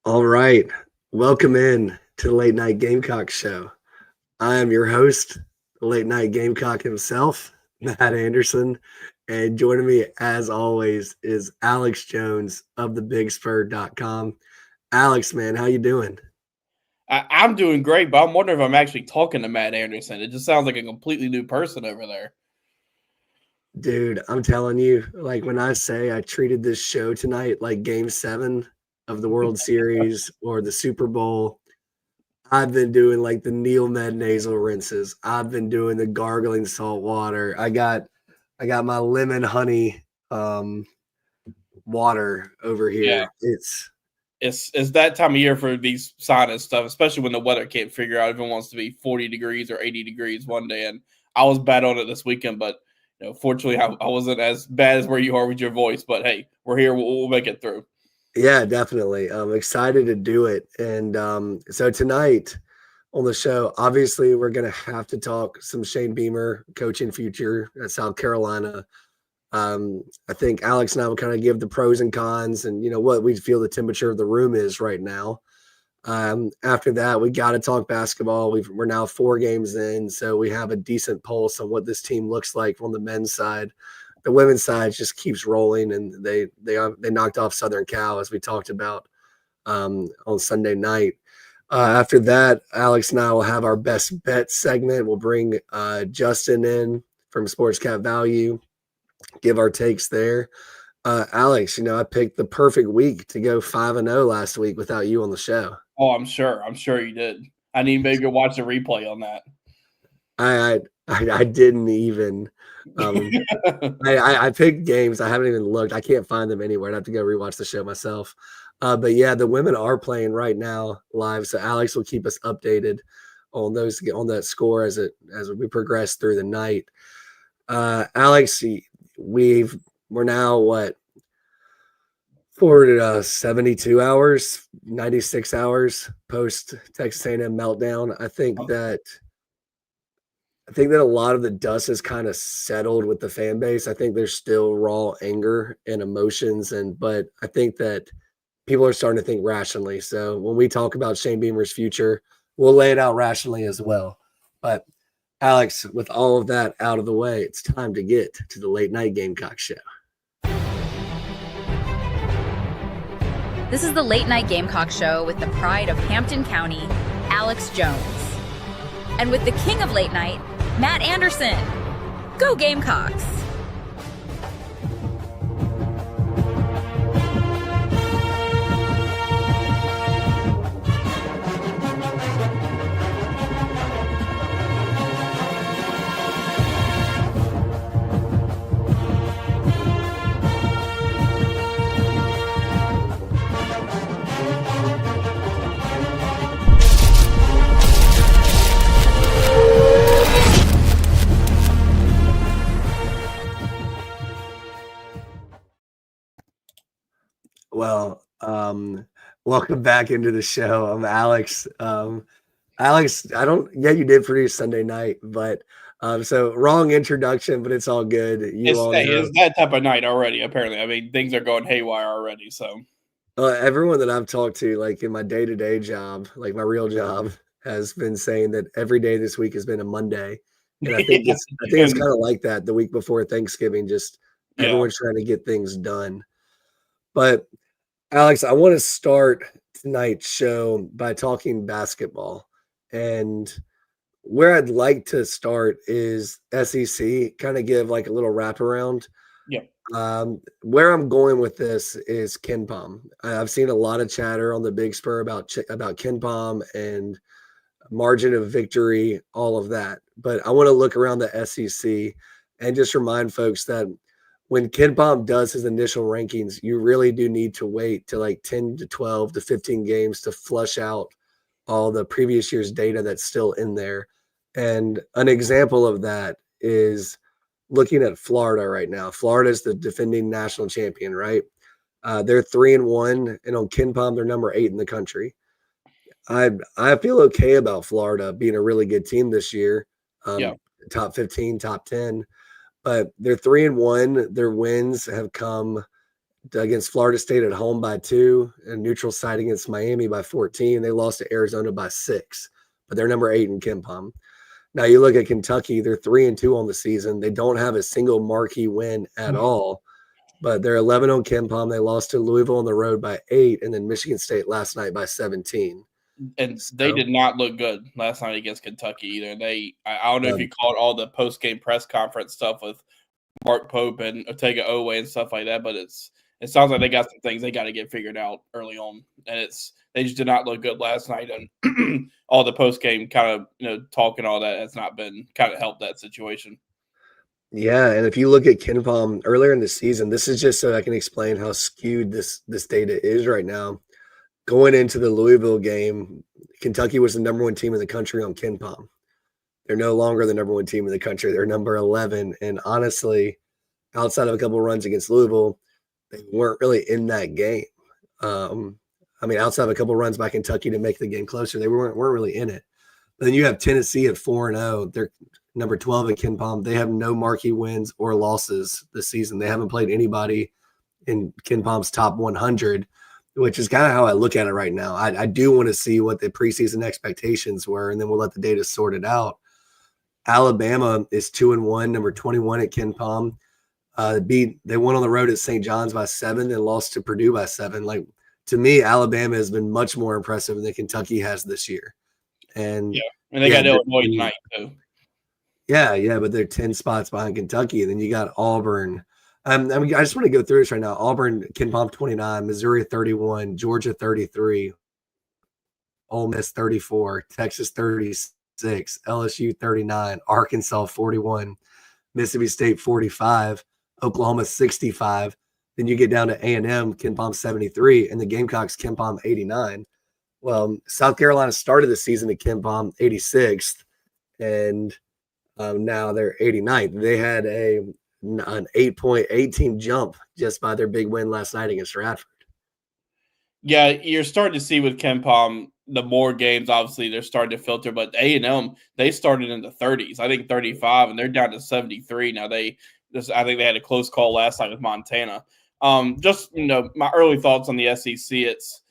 All right. Welcome in to the Late Night Gamecocks show. I am your host, the Late Night Gamecock himself, Matt Anderson. And joining me, as always, is Alex Jones of thebigspur.com. Alex, man, how you doing? I'm doing great, but I'm wondering if I'm actually talking to Matt Anderson. It just sounds like a completely new person over there. Dude, I'm telling you, like when I say I treated this show tonight like game 7 of the World Series or the Super Bowl, I've been doing like the Neil Med nasal rinses. I've been doing the gargling salt water. I got my lemon honey water over Yeah, here. it's that time of year for these sinus stuff, especially when the weather can't figure out if it wants to be 40 degrees or 80 degrees one day. And I was bad on it this weekend, but fortunately, I wasn't as bad as where you are with your voice. But hey, we're here. We'll make it through. Yeah, definitely. I'm excited to do it. And so tonight on the show, obviously we're gonna have to talk some Shane Beamer coaching future at South Carolina. I think Alex and I will kind of give the pros and cons and what we feel the temperature of the room is right now. After that, we got to talk basketball. We're now 4 games in, so we have a decent pulse on what this team looks like on the men's side. The women's side just keeps rolling, and they knocked off Southern Cal as we talked about on Sunday night. After that, Alex and I will have our best bet segment. We'll bring Justin in from Sports Cap Value, give our takes there. Alex, I picked the perfect week to go 5-0 last week without you on the show. Oh, I'm sure you did. I need maybe to watch the replay on that. I didn't even. I picked games. I haven't even looked. I can't find them anywhere. I'd have to go rewatch the show myself. But yeah, the women are playing right now live. So Alex will keep us updated on that score as we progress through the night. Alex, we're now what? For 72 hours, 96 hours post Texas A&M meltdown. I think that a lot of the dust has kind of settled with the fan base. I think there's still raw anger and emotions, but I think that people are starting to think rationally. So when we talk about Shane Beamer's future, we'll lay it out rationally as well. But Alex, with all of that out of the way, it's time to get to the Late Night Gamecock show. This is the Late Night Gamecock show with the pride of Hampton County, Alex Jones. And with the king of late night, Matt Anderson. Go Gamecocks! Well, welcome back into the show. I'm Alex. Alex, you did produce Sunday night, but so wrong introduction, but it's all good. It's that type of night already, apparently. I mean, things are going haywire already, so. Everyone that I've talked to, like in my day-to-day job, like my real job, has been saying that every day this week has been a Monday. And I think it's kind of like that the week before Thanksgiving, just everyone's trying to get things done. But Alex, I want to start tonight's show by talking basketball. And where I'd like to start is SEC, kind of give like a little wraparound. Yeah. Where I'm going with this is KenPom. I've seen a lot of chatter on the Big Spur about KenPom and margin of victory, all of that. But I want to look around the SEC and just remind folks that when KenPom does his initial rankings, you really do need to wait to like 10 to 12 to 15 games to flush out all the previous year's data that's still in there. And an example of that is looking at Florida right now. Florida is the defending national champion, right? They're 3-1, and on KenPom, they're number 8 in the country. I feel okay about Florida being a really good team this year. Top 15, top 10. But they're 3-1. Their wins have come against Florida State at home by 2, and neutral site against Miami by 14. They lost to Arizona by 6, but they're number 8 in KenPom. Now you look at Kentucky, they're 3-2 on the season. They don't have a single marquee win at all, but they're 11 on KenPom. They lost to Louisville on the road by 8, and then Michigan State last night by 17. And they did not look good last night against Kentucky either. I don't know if you caught all the post-game press conference stuff with Mark Pope and Otega Owe and stuff like that, but it sounds like they got some things they got to get figured out early on, and they just did not look good last night, and all the post game kind of talk and all that has not been kind of helped that situation. Yeah, and if you look at KenPom earlier in the season, this is just so I can explain how skewed this data is right now. Going into the Louisville game, Kentucky was the number 1 team in the country on KenPom. They're no longer the number 1 team in the country. They're number 11, and honestly, outside of a couple of runs against Louisville, they weren't really in that game. Outside of a couple of runs by Kentucky to make the game closer, they weren't really in it. But then you have Tennessee at 4-0. They're number 12 at KenPom. They have no marquee wins or losses this season. They haven't played anybody in KenPom's top 100, which is kind of how I look at it right now. I do want to see what the preseason expectations were, and then we'll let the data sort it out. Alabama is 2-1, number 21 at KenPom. They won on the road at St. John's by 7 and lost to Purdue by 7. Like, to me, Alabama has been much more impressive than Kentucky has this year. And they got Illinois tonight too. Yeah, but they're 10 spots behind Kentucky, and then you got Auburn. I just want to go through this right now. Auburn, KenPom 29, Missouri 31, Georgia 33, Ole Miss 34, Texas 36, LSU 39, Arkansas 41, Mississippi State 45, Oklahoma 65. Then you get down to A&M, KenPom 73, and the Gamecocks, KenPom 89. Well, South Carolina started the season at KenPom 86th, and now they're 89th. They had an 8.18 jump just by their big win last night against Radford. Yeah, you're starting to see with KenPom, the more games, obviously, they're starting to filter. But A&M, they started in the 30s, I think 35, and they're down to 73 now. I think they had a close call last night with Montana. My early thoughts on the SEC, it's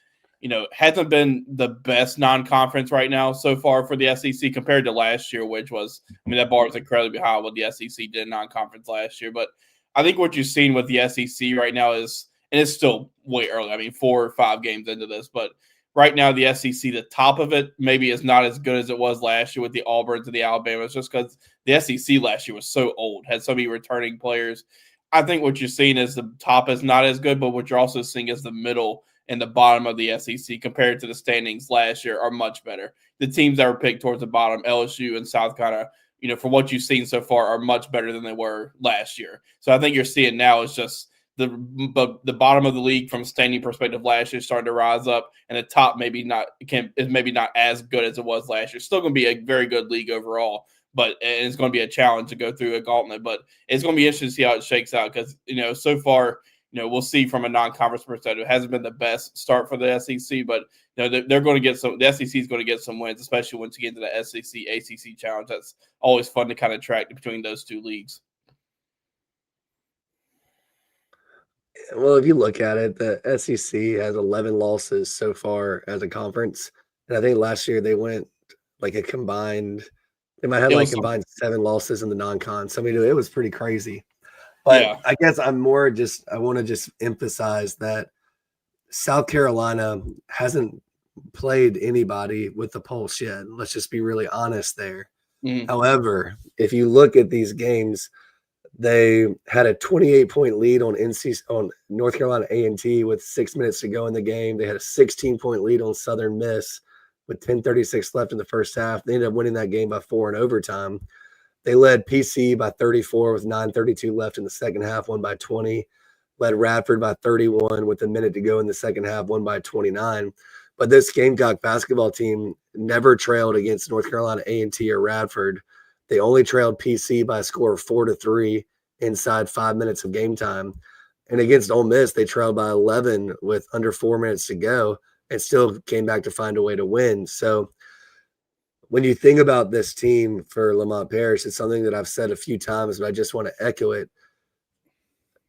hasn't been the best non-conference right now so far for the SEC compared to last year, which was, that bar was incredibly high what the SEC did in non-conference last year. But I think what you've seen with the SEC right now is, and it's still way early, 4 or 5 games into this, but right now the SEC, the top of it maybe is not as good as it was last year with the Auburns and the Alabamas, just because the SEC last year was so old, had so many returning players. I think what you're seeing is the top is not as good, but what you're also seeing is the middle and the bottom of the SEC compared to the standings last year are much better. The teams that were picked towards the bottom, LSU and South Carolina, for what you've seen so far, are much better than they were last year. So I think you're seeing now is just the bottom of the league from standing perspective last year starting to rise up, and the top is maybe not as good as it was last year. Still going to be a very good league overall, but it's going to be a challenge to go through a gauntlet. But it's going to be interesting to see how it shakes out because so far, we'll see from a non-conference perspective. It hasn't been the best start for the SEC, but they're going to get some. The SEC is going to get some wins, especially once you get into the SEC ACC challenge. That's always fun to kind of track between those two leagues. Well, if you look at it, the SEC has 11 losses so far as a conference, and I think last year they went like a combined. They might have combined 7 losses in the non-con. So it was pretty crazy. But yeah. I guess I want to just emphasize that South Carolina hasn't played anybody with the pulse yet. Let's just be really honest there. However, if you look at these games, they had a 28-point lead on North Carolina A&T with 6 minutes to go in the game. They had a 16-point lead on Southern Miss with 10:36 left in the first half. They ended up winning that game by 4 in overtime. They led PC by 34 with 9:32 left in the second half, won by 20. Led Radford by 31 with a minute to go in the second half, won by 29. But this Gamecock basketball team never trailed against North Carolina A&T or Radford. They only trailed PC by a score of 4-3 inside 5 minutes of game time. And against Ole Miss, they trailed by 11 with under 4 minutes to go and still came back to find a way to win. So when you think about this team for Lamont Parish, it's something that I've said a few times, but I just want to echo it.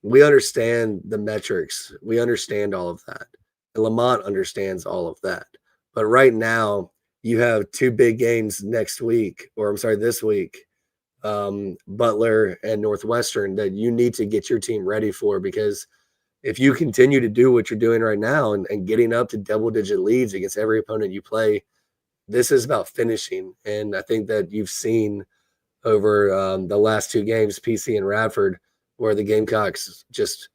we understand the metrics. We understand all of that. And Lamont understands all of that. But right now, you have two big games next week, or I'm sorry, this week, Butler and Northwestern, that you need to get your team ready for, because if you continue to do what you're doing right now and getting up to double-digit leads against every opponent you play, this is about finishing. And I think that you've seen over the last two games, PC and Radford, where the Gamecocks just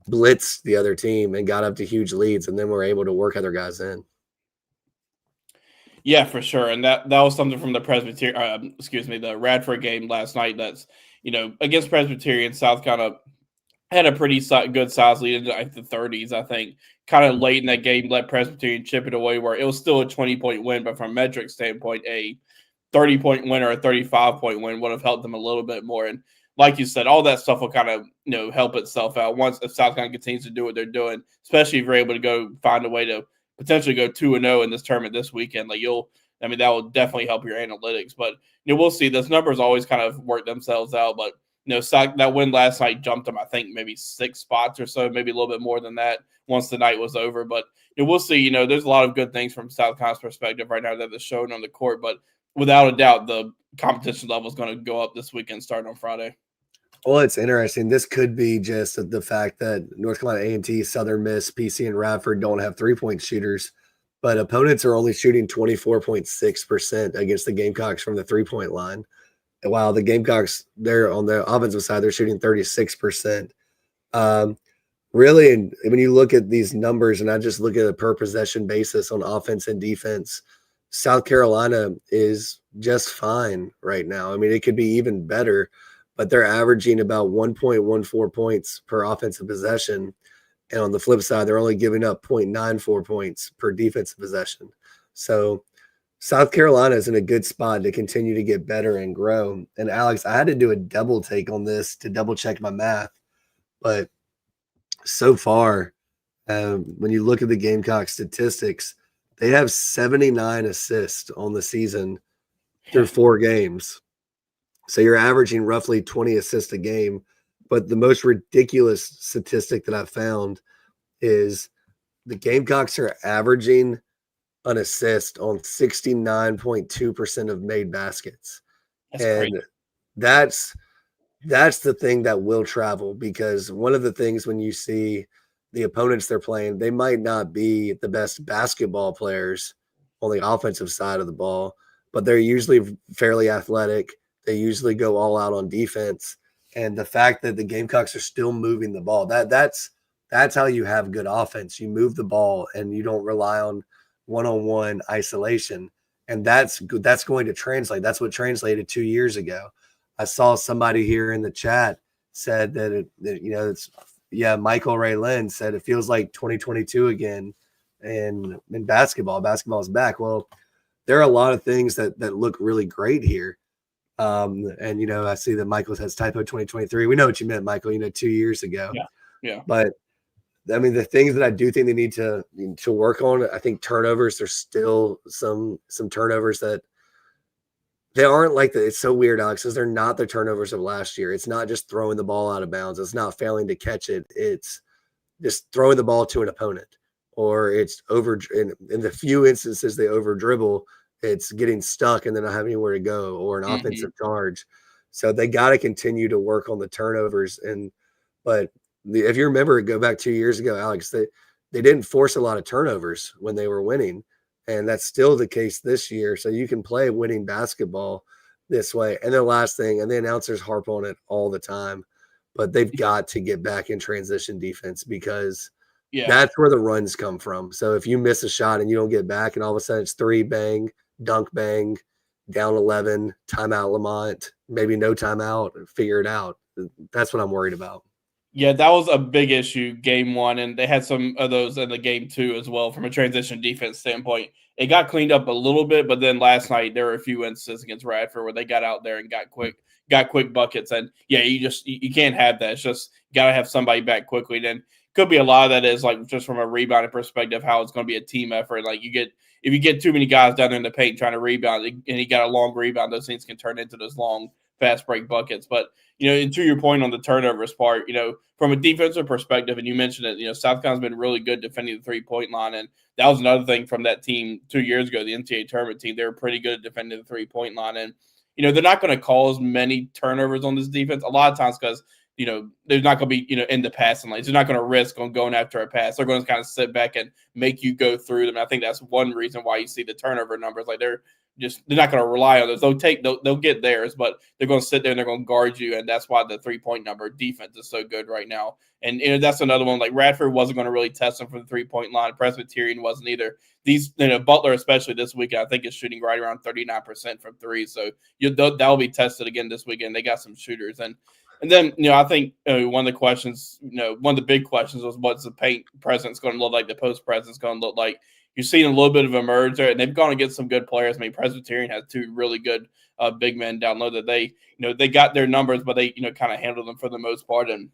blitzed the other team and got up to huge leads, and then were able to work other guys in. Yeah, for sure. And that was something from the the Radford game last night. That's, against Presbyterian, South kind of had a pretty good size lead into like the 30s, I think. Kind of late in that game, let Presbyterian chip it away, where it was still a 20-point win, but from a metric standpoint, a 30-point win or a 35-point win would have helped them a little bit more. And like you said, all that stuff will kind of help itself out once if South Carolina continues to do what they're doing, especially if you're able to go find a way to potentially go 2-0 in this tournament this weekend. That will definitely help your analytics. But we'll see. Those numbers always kind of work themselves out. But that win last night jumped them, I think, maybe 6 spots or so, maybe a little bit more than that once the night was over. But we'll see. There's a lot of good things from South Carolina's perspective right now that they're showing on the court. But without a doubt, the competition level is going to go up this weekend starting on Friday. Well, it's interesting. This could be just the fact that North Carolina A&T, Southern Miss, PC, and Radford don't have three-point shooters, but opponents are only shooting 24.6% against the Gamecocks from the three-point line. While the Gamecocks, they're on the offensive side, they're shooting 36%. Really, and when you look at these numbers, and I just look at a per possession basis on offense and defense, South Carolina is just fine right now. I mean, it could be even better, but they're averaging about 1.14 points per offensive possession. And on the flip side, they're only giving up 0.94 points per defensive possession. So South Carolina is in a good spot to continue to get better and grow. And Alex, I had to do a double take on this to double check my math. But so far, when you look at the Gamecock statistics, they have 79 assists on the season through 4 games. So you're averaging roughly 20 assists a game. But the most ridiculous statistic that I've found is the Gamecocks are averaging an assist on 69.2% of made baskets. That's and great. That's the thing that will travel, because one of the things when you see the opponents they're playing, they might not be the best basketball players on the offensive side of the ball, but they're usually fairly athletic. They usually go all out on defense. And the fact that the Gamecocks are still moving the ball, that's how you have good offense. You move the ball and you don't rely on one-on-one isolation. And that's going to translate. That's what translated 2 years ago. I saw somebody here in the chat said that Michael Ray Lynn said it feels like 2022 again in basketball. Basketball is back. Well, there are a lot of things that look really great here. And I see that Michael has typo 2023. We know what you meant, Michael, 2 years ago. Yeah. But I mean, the things that I do think they need to work on, I think turnovers, there's still some turnovers that they aren't like that. It's so weird, Alex, because they're not the turnovers of last year. It's not just throwing the ball out of bounds. It's not failing to catch it. It's just throwing the ball to an opponent, or it's over in the few instances they over dribble. It's getting stuck and then not having anywhere to go, or an offensive charge. So they got to continue to work on the turnovers. But if you remember, go back 2 years ago, Alex, they didn't force a lot of turnovers when they were winning. And that's still the case this year. So you can play winning basketball this way. And the last thing, and the announcers harp on it all the time, but they've got to get back in transition defense, because that's where the runs come from. So if you miss a shot and you don't get back, and all of a sudden it's 3 bang, dunk bang, down 11, timeout Lamont, maybe no timeout, figure it out. That's what I'm worried about. Yeah, that was a big issue game 1, and they had some of those in the game 2 as well from a transition defense standpoint. It got cleaned up a little bit, but then last night there were a few instances against Radford where they got out there and got quick buckets. And you can't have that. It's just got to have somebody back quickly. Then could be a lot of that is like just from a rebounding perspective, how it's going to be a team effort. Like if you get too many guys down in the paint trying to rebound and you got a long rebound, those things can turn into those long fast break buckets. But, and to your point on the turnovers part, from a defensive perspective, and you mentioned it, South Carolina's been really good defending the 3-point line. And that was another thing from that team 2 years ago, the NCAA tournament team. They were pretty good at defending the 3-point line. And, they're not going to cause many turnovers on this defense a lot of times because, they're not going to be, in the passing lanes. They're not going to risk on going after a pass. They're going to kind of sit back and make you go through them. And I think that's one reason why you see the turnover numbers. Like they're not going to rely on those. They'll get theirs, but they're going to sit there and they're going to guard you. And that's why the 3-point number defense is so good right now. And that's another one. Like Radford wasn't going to really test them from the 3-point line. Presbyterian wasn't either. These, Butler, especially this weekend, I think is shooting right around 39% from three. So that'll be tested again this weekend. They got some shooters. And then, I think one of the questions, one of the big questions was what's the paint presence going to look like, the post presence going to look like. You're seeing a little bit of a merge there, and they've gone against some good players. I mean, Presbyterian has two really good big men down low that they got their numbers, but they, kind of handled them for the most part. And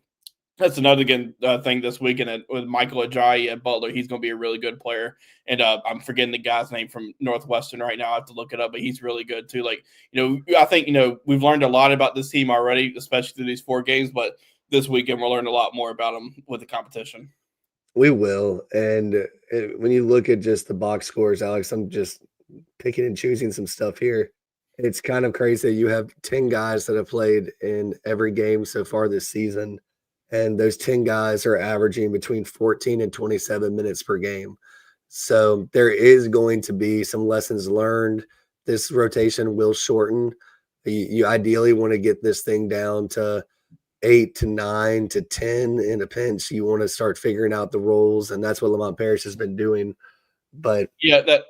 that's another thing this weekend with Michael Ajayi at Butler. He's going to be a really good player. And I'm forgetting the guy's name from Northwestern right now. I have to look it up, but he's really good too. Like, I think, we've learned a lot about this team already, especially through these 4 games, but this weekend we'll learn a lot more about them with the competition. We will. And when you look at just the box scores, Alex, I'm just picking and choosing some stuff here. It's kind of crazy. You have 10 guys that have played in every game so far this season. And those 10 guys are averaging between 14 and 27 minutes per game. So there is going to be some lessons learned. This rotation will shorten. You ideally want to get this thing down to 8 to 9 to 10 in a pinch. You want to start figuring out the roles, and that's what Lamont Parrish has been doing. But yeah, that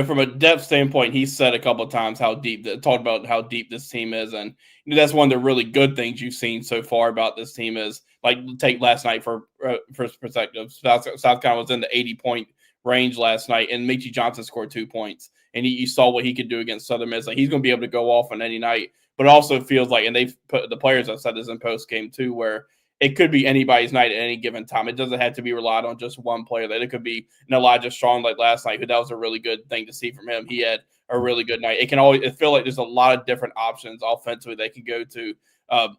from a depth standpoint, he said a couple of times talked about how deep this team is, and that's one of the really good things you've seen so far about this team is like take last night for perspective. South Carolina was in the 80-point range last night, and Michi Johnson scored 2 points, and you saw what he could do against Southern Miss. Like he's going to be able to go off on any night, but it also feels like, and the players have said this in post game too, where it could be anybody's night at any given time. It doesn't have to be relied on just one player. That it could be Elijah Strong like last night, that was a really good thing to see from him. He had a really good night. It feel like there's a lot of different options offensively they can go to,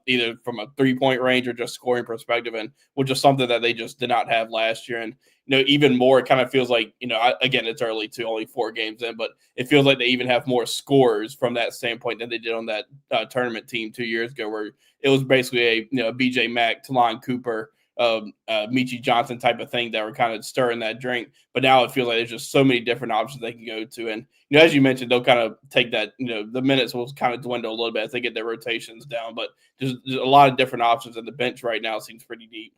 either from a 3-point range or just scoring perspective, and which is something that they just did not have last year. And even more, it kind of feels like again, it's early too, only 4 games in, but it feels like they even have more scores from that standpoint than they did on that tournament team 2 years ago, where it was basically a BJ Mack, Talon Cooper, Michi Johnson type of thing that were kind of stirring that drink. But now it feels like there's just so many different options they can go to. And, as you mentioned, they'll kind of take that, the minutes will kind of dwindle a little bit as they get their rotations down. But there's a lot of different options, and the bench right now seems pretty deep.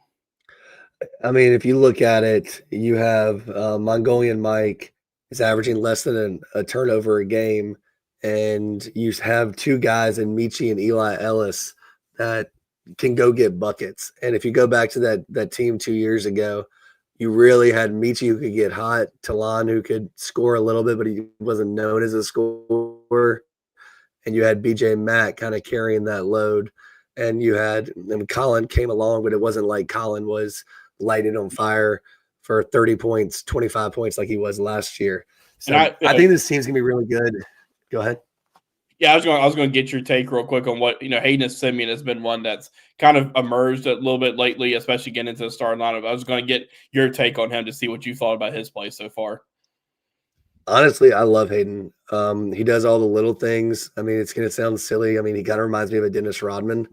I mean, if you look at it, you have Mongolian Mike is averaging less than a turnover a game. And you have 2 guys in Michi and Eli Ellis that can go get buckets. And if you go back to that team 2 years ago, you really had Michi who could get hot, Talon who could score a little bit, but he wasn't known as a scorer. And you had BJ Mack kind of carrying that load. And Colin came along, but it wasn't like Colin was lighted on fire for 30 points, 25 points like he was last year. So I think this team's going to be really good. Go ahead. Yeah, I was going to get your take real quick on what, Hayden Simeon has been one that's kind of emerged a little bit lately, especially getting into the starting lineup. I was going to get your take on him to see what you thought about his play so far. Honestly, I love Hayden. He does all the little things. I mean, it's going to sound silly. I mean, he kind of reminds me of a Dennis Rodman,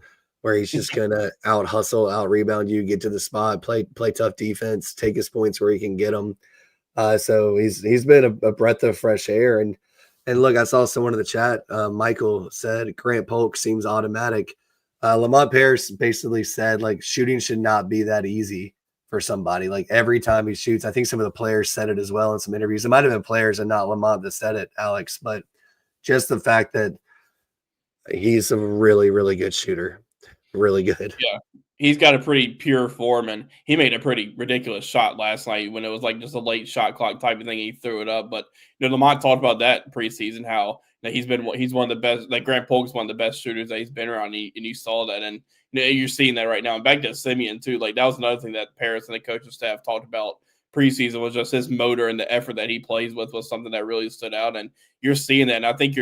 where he's just going to out hustle, out rebound you, get to the spot, play tough defense, take his points where he can get them. So he's been a breath of fresh air. And look, I saw someone in the chat, Michael said, Grant Polk seems automatic. Lamont Parrish basically said, like, shooting should not be that easy for somebody. Like, every time he shoots, I think some of the players said it as well in some interviews. It might have been players and not Lamont that said it, Alex, but just the fact that he's a really, really good shooter. Really good. Yeah. He's got a pretty pure form, and he made a pretty ridiculous shot last night when it was like just a late shot clock type of thing. He threw it up, but Lamont talked about that preseason, how he's one of the best. Like Grant Polk's one of the best shooters that he's been around, and you saw that, and you're seeing that right now. And back to Simeon too, like that was another thing that Paris and the coaching staff talked about preseason was just his motor and the effort that he plays with was something that really stood out, and you're seeing that. And I think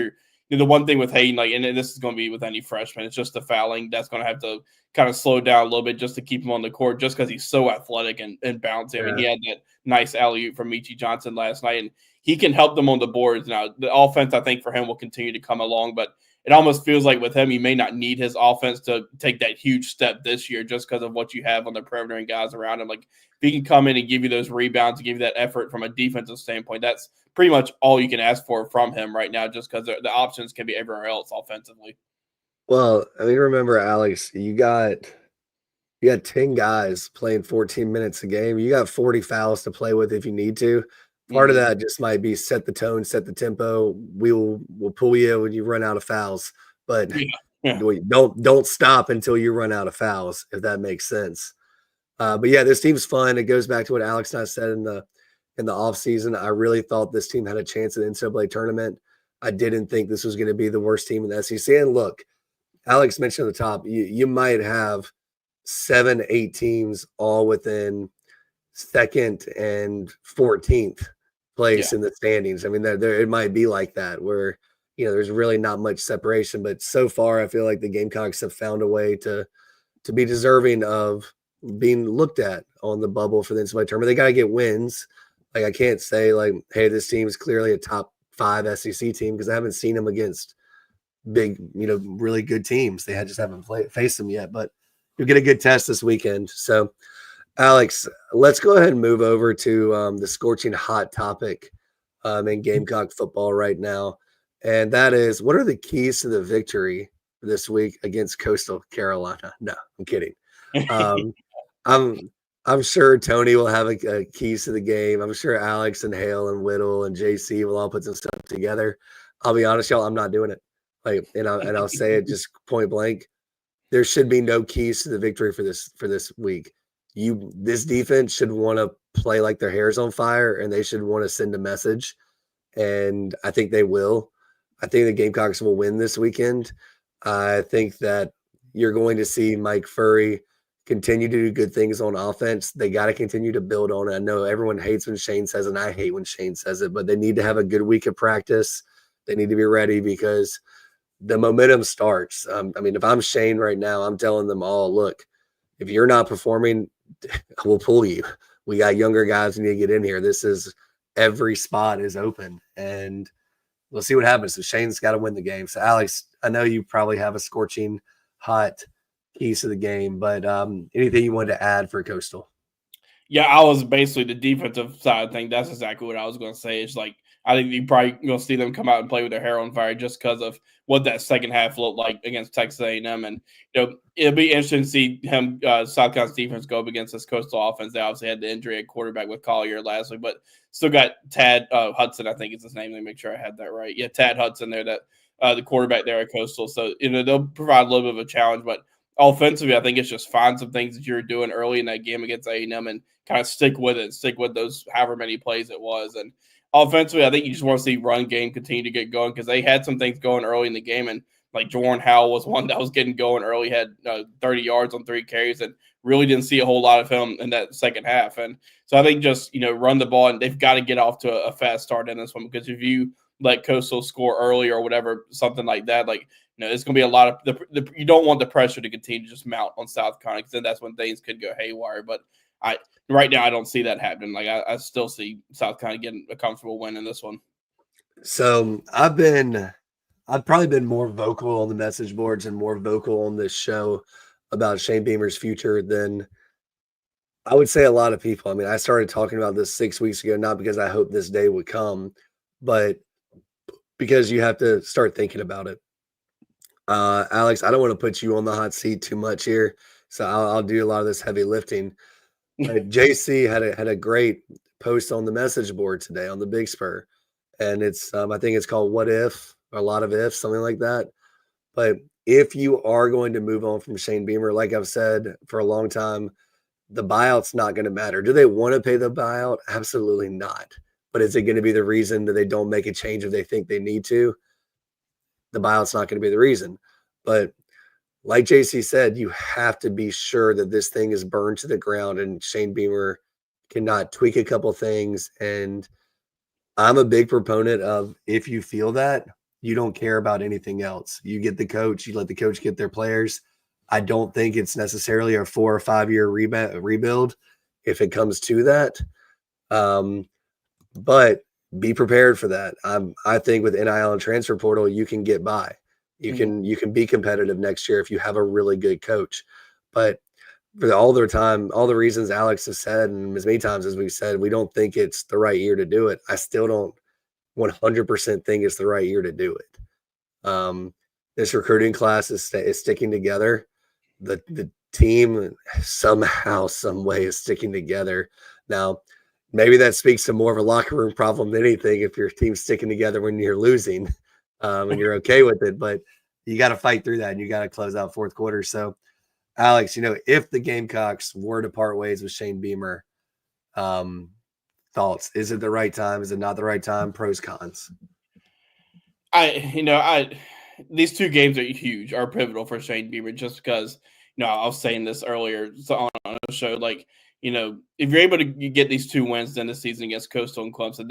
the one thing with Hayden, like, and this is going to be with any freshman, it's just the fouling that's going to have to kind of slow down a little bit just to keep him on the court, just because he's so athletic and bouncy. I mean, he had that nice alley-oop from Michi Johnson last night, and he can help them on the boards. Now, the offense, I think, for him will continue to come along, but it almost feels like with him, he may not need his offense to take that huge step this year just because of what you have on the perimeter and guys around him. Like, if he can come in and give you those rebounds, give you that effort from a defensive standpoint, that's pretty much all you can ask for from him right now, just because the options can be everywhere else offensively. Well, I mean, remember, Alex, you got 10 guys playing 14 minutes a game. You got 40 fouls to play with if you need to. Part of that just might be set the tone, set the tempo. We'll pull you when you run out of fouls, but don't stop until you run out of fouls, if that makes sense. But yeah, this team's fun. It goes back to what Alex and I said in the offseason. I really thought this team had a chance at the NCAA tournament. I didn't think this was going to be the worst team in the SEC. And look, Alex mentioned at the top, you might have 7-8 teams all within 2nd and 14th place in the standings. I mean, there it might be like that where, there's really not much separation, but so far I feel like the Gamecocks have found a way to be deserving of being looked at on the bubble for the NCAA tournament. They got to get wins. Like, I can't say like, hey, this team is clearly a top 5 SEC team because I haven't seen them against big, really good teams. They just haven't faced them yet, but you'll get a good test this weekend. So, Alex, let's go ahead and move over to the scorching hot topic in Gamecock football right now. And that is, what are the keys to the victory this week against Coastal Carolina? No, I'm kidding. I'm sure Tony will have a keys to the game. I'm sure Alex and Hale and Whittle and JC will all put some stuff together. I'll be honest, y'all, I'm not doing it. And I'll say it just point blank. There should be no keys to the victory for this week. This defense should want to play like their hair's on fire, and they should want to send a message. And I think they will. I think the Gamecocks will win this weekend. I think that you're going to see Mike Furry continue to do good things on offense. They got to continue to build on it. I know everyone hates when Shane says it, and I hate when Shane says it, but they need to have a good week of practice. They need to be ready because the momentum starts. I mean, if I'm Shane right now, I'm telling them all, look, if you're not performing, we'll pull you. We got younger guys who need to get in here. Every spot is open, and we'll see what happens. So Shane's got to win the game. So Alex, I know you probably have a scorching hot keys to the game, but anything you wanted to add for Coastal? Yeah, I was basically the defensive side thing. That's exactly what I was going to say. It's like, I think you probably going to see them come out and play with their hair on fire just because of what that second half looked like against Texas A&M. And, it'll be interesting to see him, South Carolina's defense go up against this Coastal offense. They obviously had the injury at quarterback with Collier last week, but still got Tad Hudson, I think is his name. Let me make sure I had that right. Yeah, Tad Hudson there, that the quarterback there at Coastal. So, they'll provide a little bit of a challenge, but offensively, I think it's just find some things that you're doing early in that game against A&M and kind of stick with it, stick with those however many plays it was. And offensively, I think you just want to see run game continue to get going because they had some things going early in the game. And like Jordan Howell was one that was getting going early, had 30 yards on 3 carries, and really didn't see a whole lot of him in that second half. And so I think just, run the ball, and they've got to get off to a fast start in this one because if you let Coastal score early or whatever, something like that, it's going to be a lot of you don't want the pressure to continue to just mount on South Carolina because then that's when things could go haywire. But right now I don't see that happening. I still see South Carolina getting a comfortable win in this one. So I've probably been more vocal on the message boards and more vocal on this show about Shane Beamer's future than I would say a lot of people. I mean, I started talking about this 6 weeks ago, not because I hoped this day would come, but because you have to start thinking about it. Alex, I don't want to put you on the hot seat too much here, so I'll do a lot of this heavy lifting. But JC had a great post on the message board today on the Big Spur, and it's I think it's called "What If," or a lot of ifs, something like that. But if you are going to move on from Shane Beamer, like I've said for a long time, the buyout's not going to matter. Do they want to pay the buyout? Absolutely not. But is it going to be the reason that they don't make a change if they think they need to? The buyout's not going to be the reason. But like JC said, you have to be sure that this thing is burned to the ground and Shane Beamer cannot tweak a couple things. And I'm a big proponent of if you feel that, You don't care about anything else. You get the coach, you let the coach get their players. I don't think it's necessarily a 4 or 5 year rebuild if it comes to that. But be prepared for that. I think with NIL and transfer portal, you can get by. You can be competitive next year if you have a really good coach. But for all the reasons Alex has said, and as many times as we've said, we don't think it's the right year to do it. I still don't 100% think it's the right year to do it. This recruiting class is sticking together. The team somehow, some way is sticking together. Now, maybe that speaks to more of a locker room problem than anything if your team's sticking together when you're losing and you're okay with it. But you got to fight through that, and you got to close out fourth quarter. So, Alex, if the Gamecocks were to part ways with Shane Beamer, thoughts? Is it the right time? Is it not the right time? Pros, cons? These two games are huge, are pivotal for Shane Beamer, just because, I was saying this earlier on the show, like, if you're able to get these 2 wins then the season against Coastal and Clemson,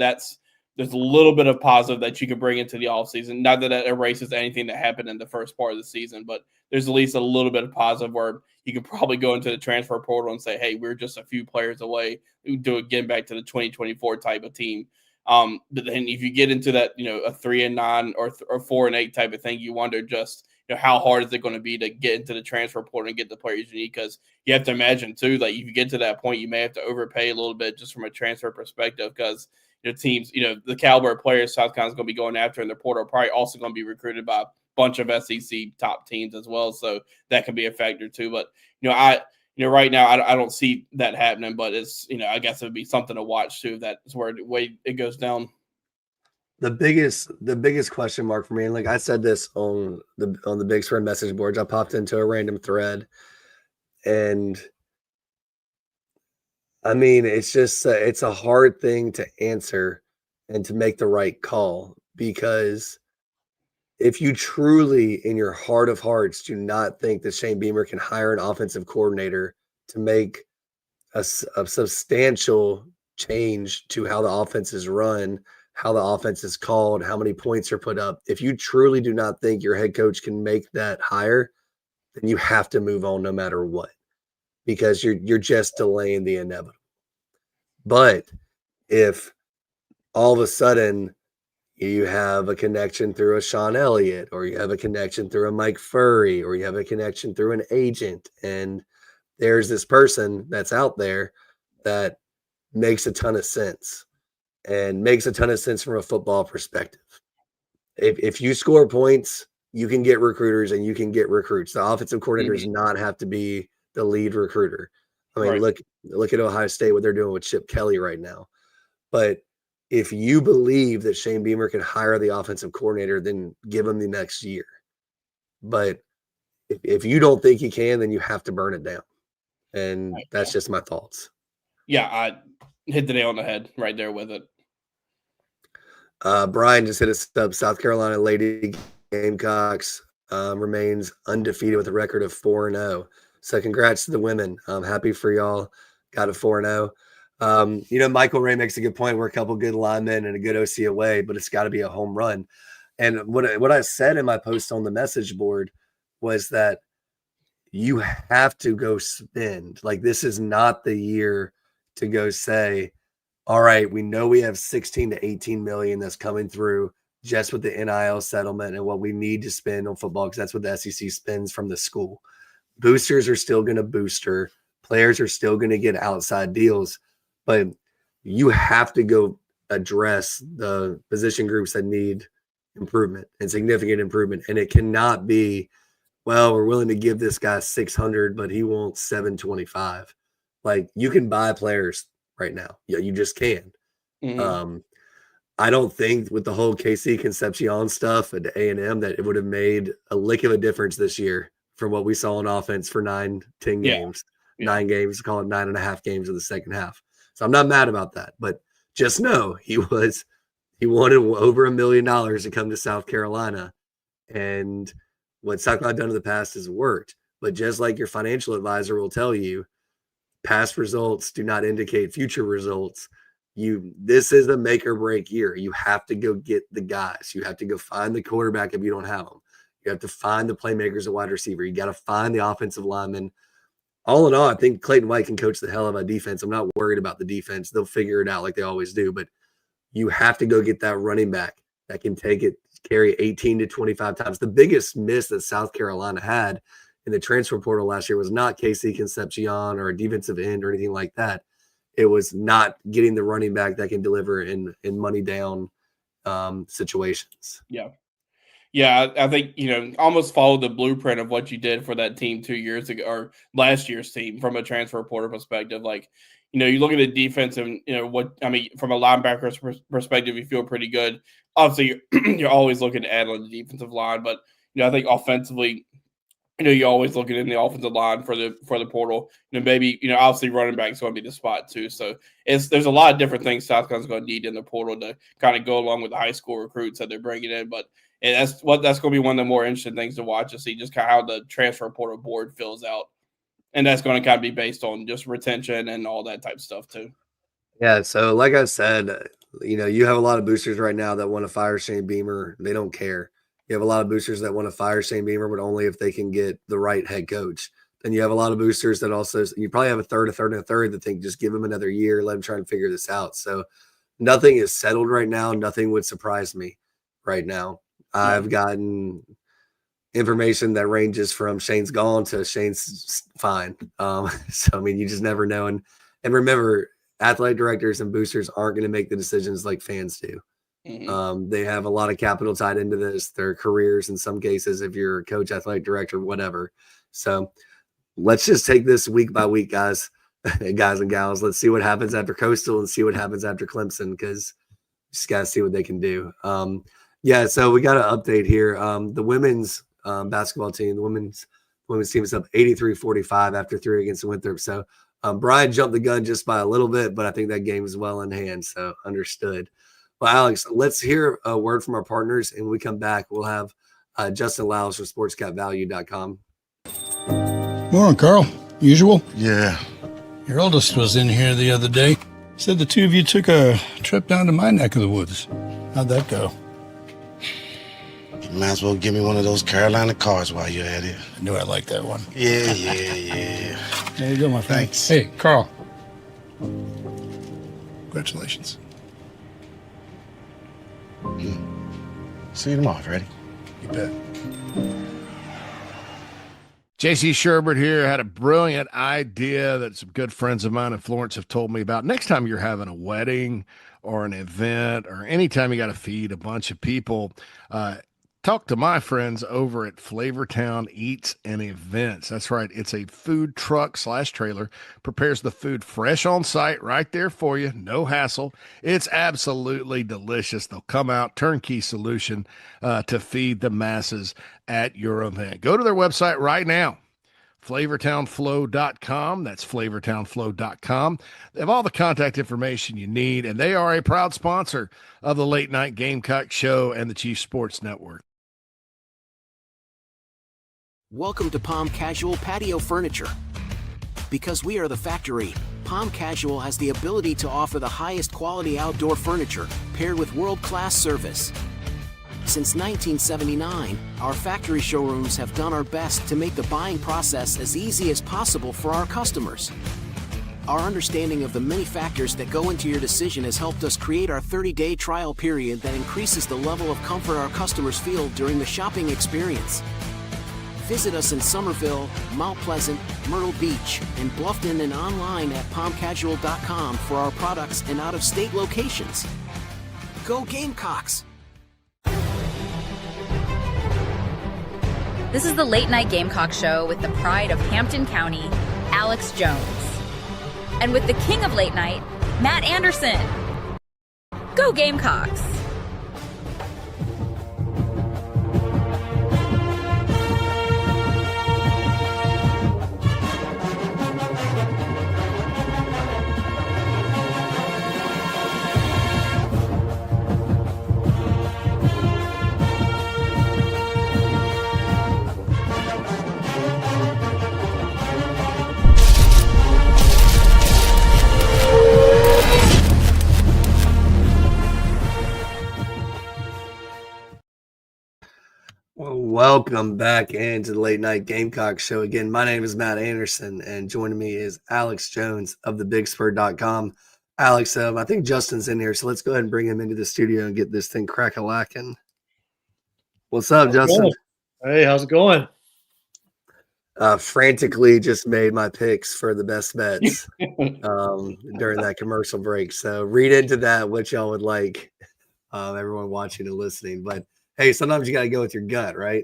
there's a little bit of positive that you can bring into the offseason. Not that erases anything that happened in the first part of the season, but there's at least a little bit of positive where you could probably go into the transfer portal and say, hey, we're just a few players away. We do it, getting back to the 2024 type of team. But then if you get into that, a 3-9 or 4-8 type of thing, you wonder just, how hard is it going to be to get into the transfer portal and get the players you need? Because you have to imagine too, like if you get to that point, you may have to overpay a little bit just from a transfer perspective, because teams, the caliber of players South Carolina's going to be going after in the portal are probably also going to be recruited by a bunch of SEC top teams as well. So that can be a factor too. But, right now I don't see that happening, but it's, I guess it would be something to watch too. That's where the way it goes down. The biggest question mark for me, and like I said this on the Big Spread message boards, I popped into a random thread, and I mean, it's just it's a hard thing to answer and to make the right call, because if you truly, in your heart of hearts, do not think that Shane Beamer can hire an offensive coordinator to make a substantial change to how the offense is run, how the offense is called, how many points are put up, if you truly do not think your head coach can make that hire, then you have to move on no matter what, because you're just delaying the inevitable. But if all of a sudden you have a connection through a Sean Elliott, or you have a connection through a Mike Furry, or you have a connection through an agent, and there's this person that's out there that makes a ton of sense, and makes a ton of sense from a football perspective. If you score points, you can get recruiters and you can get recruits. The offensive coordinator does not have to be the lead recruiter. I mean, Right. look at Ohio State, what they're doing with Chip Kelly right now. But if you believe that Shane Beamer can hire the offensive coordinator, then give him the next year. But if you don't think he can, then you have to burn it down. And that's just my thoughts. Yeah, I hit the nail on the head right there with it. Brian just hit us up. South Carolina Lady Gamecocks remains undefeated with a record of 4-0. So congrats to the women. I'm happy for y'all. Got a 4-0. Michael Ray makes a good point. We're a couple good linemen and a good OC away, but it's got to be a home run. And what I said in my post on the message board was that you have to go spend. Like, this is not the year to go say, all right, we know we have 16 to 18 million that's coming through just with the NIL settlement and what we need to spend on football, because that's what the SEC spends from the school. Boosters are still going to booster. Players are still going to get outside deals. But you have to go address the position groups that need improvement and significant improvement. And it cannot be, well, we're willing to give this guy 600, but he wants 725. Like, you can buy players right now. Yeah, you just can. Mm-hmm. I don't think with the whole KC Concepcion stuff at A&M that it would have made a lick of a difference this year from what we saw on offense for 9-10 games. Yeah. 9 games, call it 9.5 games of the second half. So I'm not mad about that, but just know he wanted over $1 million to come to South Carolina, and what South Carolina done in the past has worked. But just like your financial advisor will tell you, past results do not indicate future results. This is a make or break year. You have to go get the guys. You have to go find the quarterback if you don't have them. You have to find the playmakers at wide receiver. You got to find the offensive linemen. All in all, I think Clayton White can coach the hell out of a defense. I'm not worried about the defense. They'll figure it out like they always do. But you have to go get that running back that can carry 18 to 25 times. The biggest miss that South Carolina had in the transfer portal last year was not Casey Concepcion or a defensive end or anything like that. It was not getting the running back that can deliver in money down situations. Yeah. Yeah, I think, almost followed the blueprint of what you did for that team 2 years ago or last year's team from a transfer portal perspective. Like, you look at the defense and, from a linebacker's perspective, you feel pretty good. Obviously, you're always looking to add on the defensive line, but, I think offensively, you're always looking in the offensive line for the portal. Maybe, obviously running back is going to be the spot too. So there's a lot of different things South Carolina's going to need in the portal to kind of go along with the high school recruits that they're bringing in. But that's going to be one of the more interesting things to watch, to see just kind of how the transfer portal board fills out. And that's going to kind of be based on just retention and all that type of stuff too. Yeah. So like I said, you have a lot of boosters right now that want to fire Shane Beamer. They don't care. You have a lot of boosters that want to fire Shane Beamer, but only if they can get the right head coach. Then you have a lot of boosters that also, you probably have a third that think just give him another year, let him try and figure this out. So nothing is settled right now. Nothing would surprise me right now. I've gotten information that ranges from Shane's gone to Shane's fine. So, you just never know. And remember, athletic directors and boosters aren't going to make the decisions like fans do. Mm-hmm. They have a lot of capital tied into this, their careers in some cases, if you're a coach, athletic director, whatever. So let's just take this week by week, guys and gals. Let's see what happens after Coastal and see what happens after Clemson, because just got to see what they can do. So we got an update here. The women's basketball team, the women's team is up 83-45 after 3 against Winthrop. So Brian jumped the gun just by a little bit, but I think that game is well in hand. So understood. Well, Alex, let's hear a word from our partners, and when we come back, we'll have Justin Lyles from sportscapvalue.com. Morning, Carl. Usual? Yeah. Your oldest was in here the other day. Said the two of you took a trip down to my neck of the woods. How'd that go? You might as well give me one of those Carolina cars while you're at it. I knew I liked that one. Yeah. There you go, my friend. Thanks. Hey, Carl. Congratulations. See you tomorrow, Freddie. You bet. JC Sherbert here had a brilliant idea that some good friends of mine in Florence have told me about. Next time you're having a wedding or an event or anytime you got to feed a bunch of people, talk to my friends over at Flavortown Eats and Events. That's right. It's a food truck / trailer, prepares the food fresh on site right there for you. No hassle. It's absolutely delicious. They'll come out, turnkey solution to feed the masses at your event. Go to their website right now. flavortownflow.com. That's flavortownflow.com. They have all the contact information you need, and they are a proud sponsor of the Late Night Gamecock Show and the Chief Sports Network. Welcome to Palm Casual Patio Furniture. Because we are the factory, Palm Casual has the ability to offer the highest quality outdoor furniture paired with world-class service. Since 1979, our factory showrooms have done our best to make the buying process as easy as possible for our customers. Our understanding of the many factors that go into your decision has helped us create our 30-day trial period that increases the level of comfort our customers feel during the shopping experience. Visit us in Somerville, Mount Pleasant, Myrtle Beach, and Bluffton, and online at palmcasual.com for our products and out-of-state locations. Go Gamecocks! This is the Late Night Gamecock Show with the pride of Hampton County, Alex Jones. And with the king of late night, Matt Anderson. Go Gamecocks! Well, welcome back into the Late Night Gamecock Show. Again, my name is Matt Anderson, and joining me is Alex Jones of thebigspur.com. Alex, I think Justin's in here, so let's go ahead and bring him into the studio and get this thing crack-a-lacking. What's up, Justin? Hey, how's it going? Frantically just made my picks for the best bets during that commercial break. So read into that what y'all would like, everyone watching and listening. But hey, sometimes you got to go with your gut, right?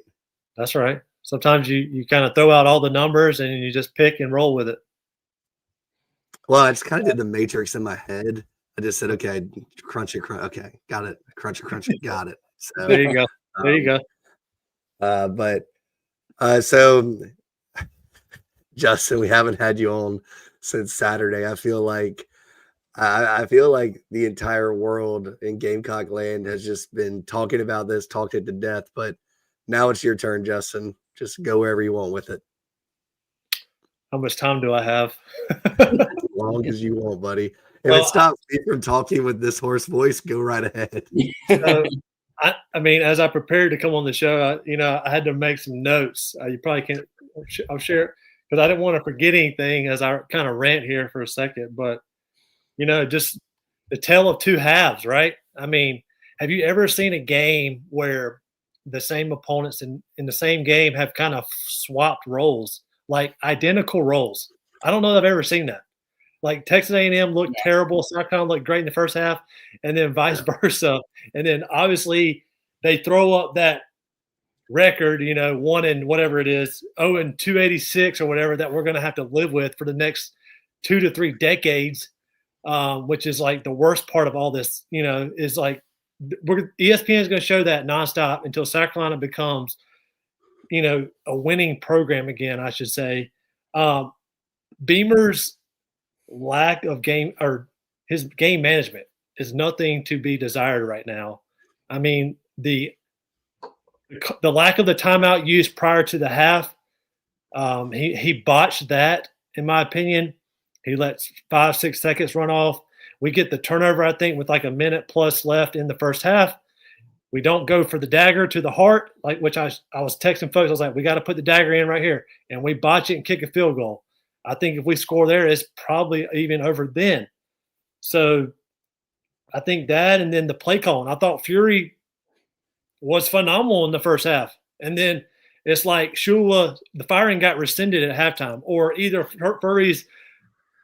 That's right. Sometimes you kind of throw out all the numbers and you just pick and roll with it. Well, I just kind of did the matrix in my head. I just said, okay, crunch it. Okay, got it. Crunch it. Got it. So There you go. There you go. So Justin, we haven't had you on since Saturday. I feel like the entire world in Gamecock land has just been talking about this, talked it to death. But now it's your turn, Justin. Just go wherever you want with it. How much time do I have? As long as you want, buddy. If it stops me from talking with this hoarse voice, go right ahead. I mean, as I prepared to come on the show, I had to make some notes. You probably can't. I'll share because I didn't want to forget anything as I kind of rant here for a second. But just the tale of two halves, right? I mean, have you ever seen a game where the same opponents in the same game have kind of swapped roles, like identical roles? I don't know that I've ever seen that. Like Texas A&M looked terrible, South Carolina looked great in the first half, and then vice versa. And then obviously they throw up that record, 1 and whatever it is, 0 and 286 or whatever that we're going to have to live with for the next 2 to 3 decades, which is like the worst part of all this. Is like ESPN is going to show that nonstop until South Carolina becomes, a winning program again, I should say. Beamer's lack of his game management is nothing to be desired right now. I mean, the lack of the timeout used prior to the half, he botched that, in my opinion. He lets 5-6 seconds run off. We get the turnover, I think, with like a minute plus left in the first half. We don't go for the dagger to the heart, which I was texting folks. I was like, we got to put the dagger in right here. And we botch it and kick a field goal. I think if we score there, it's probably even over then. So I think that, and then the play calling. I thought Fury was phenomenal in the first half. And then it's like Shula, the firing got rescinded at halftime, or either Furry's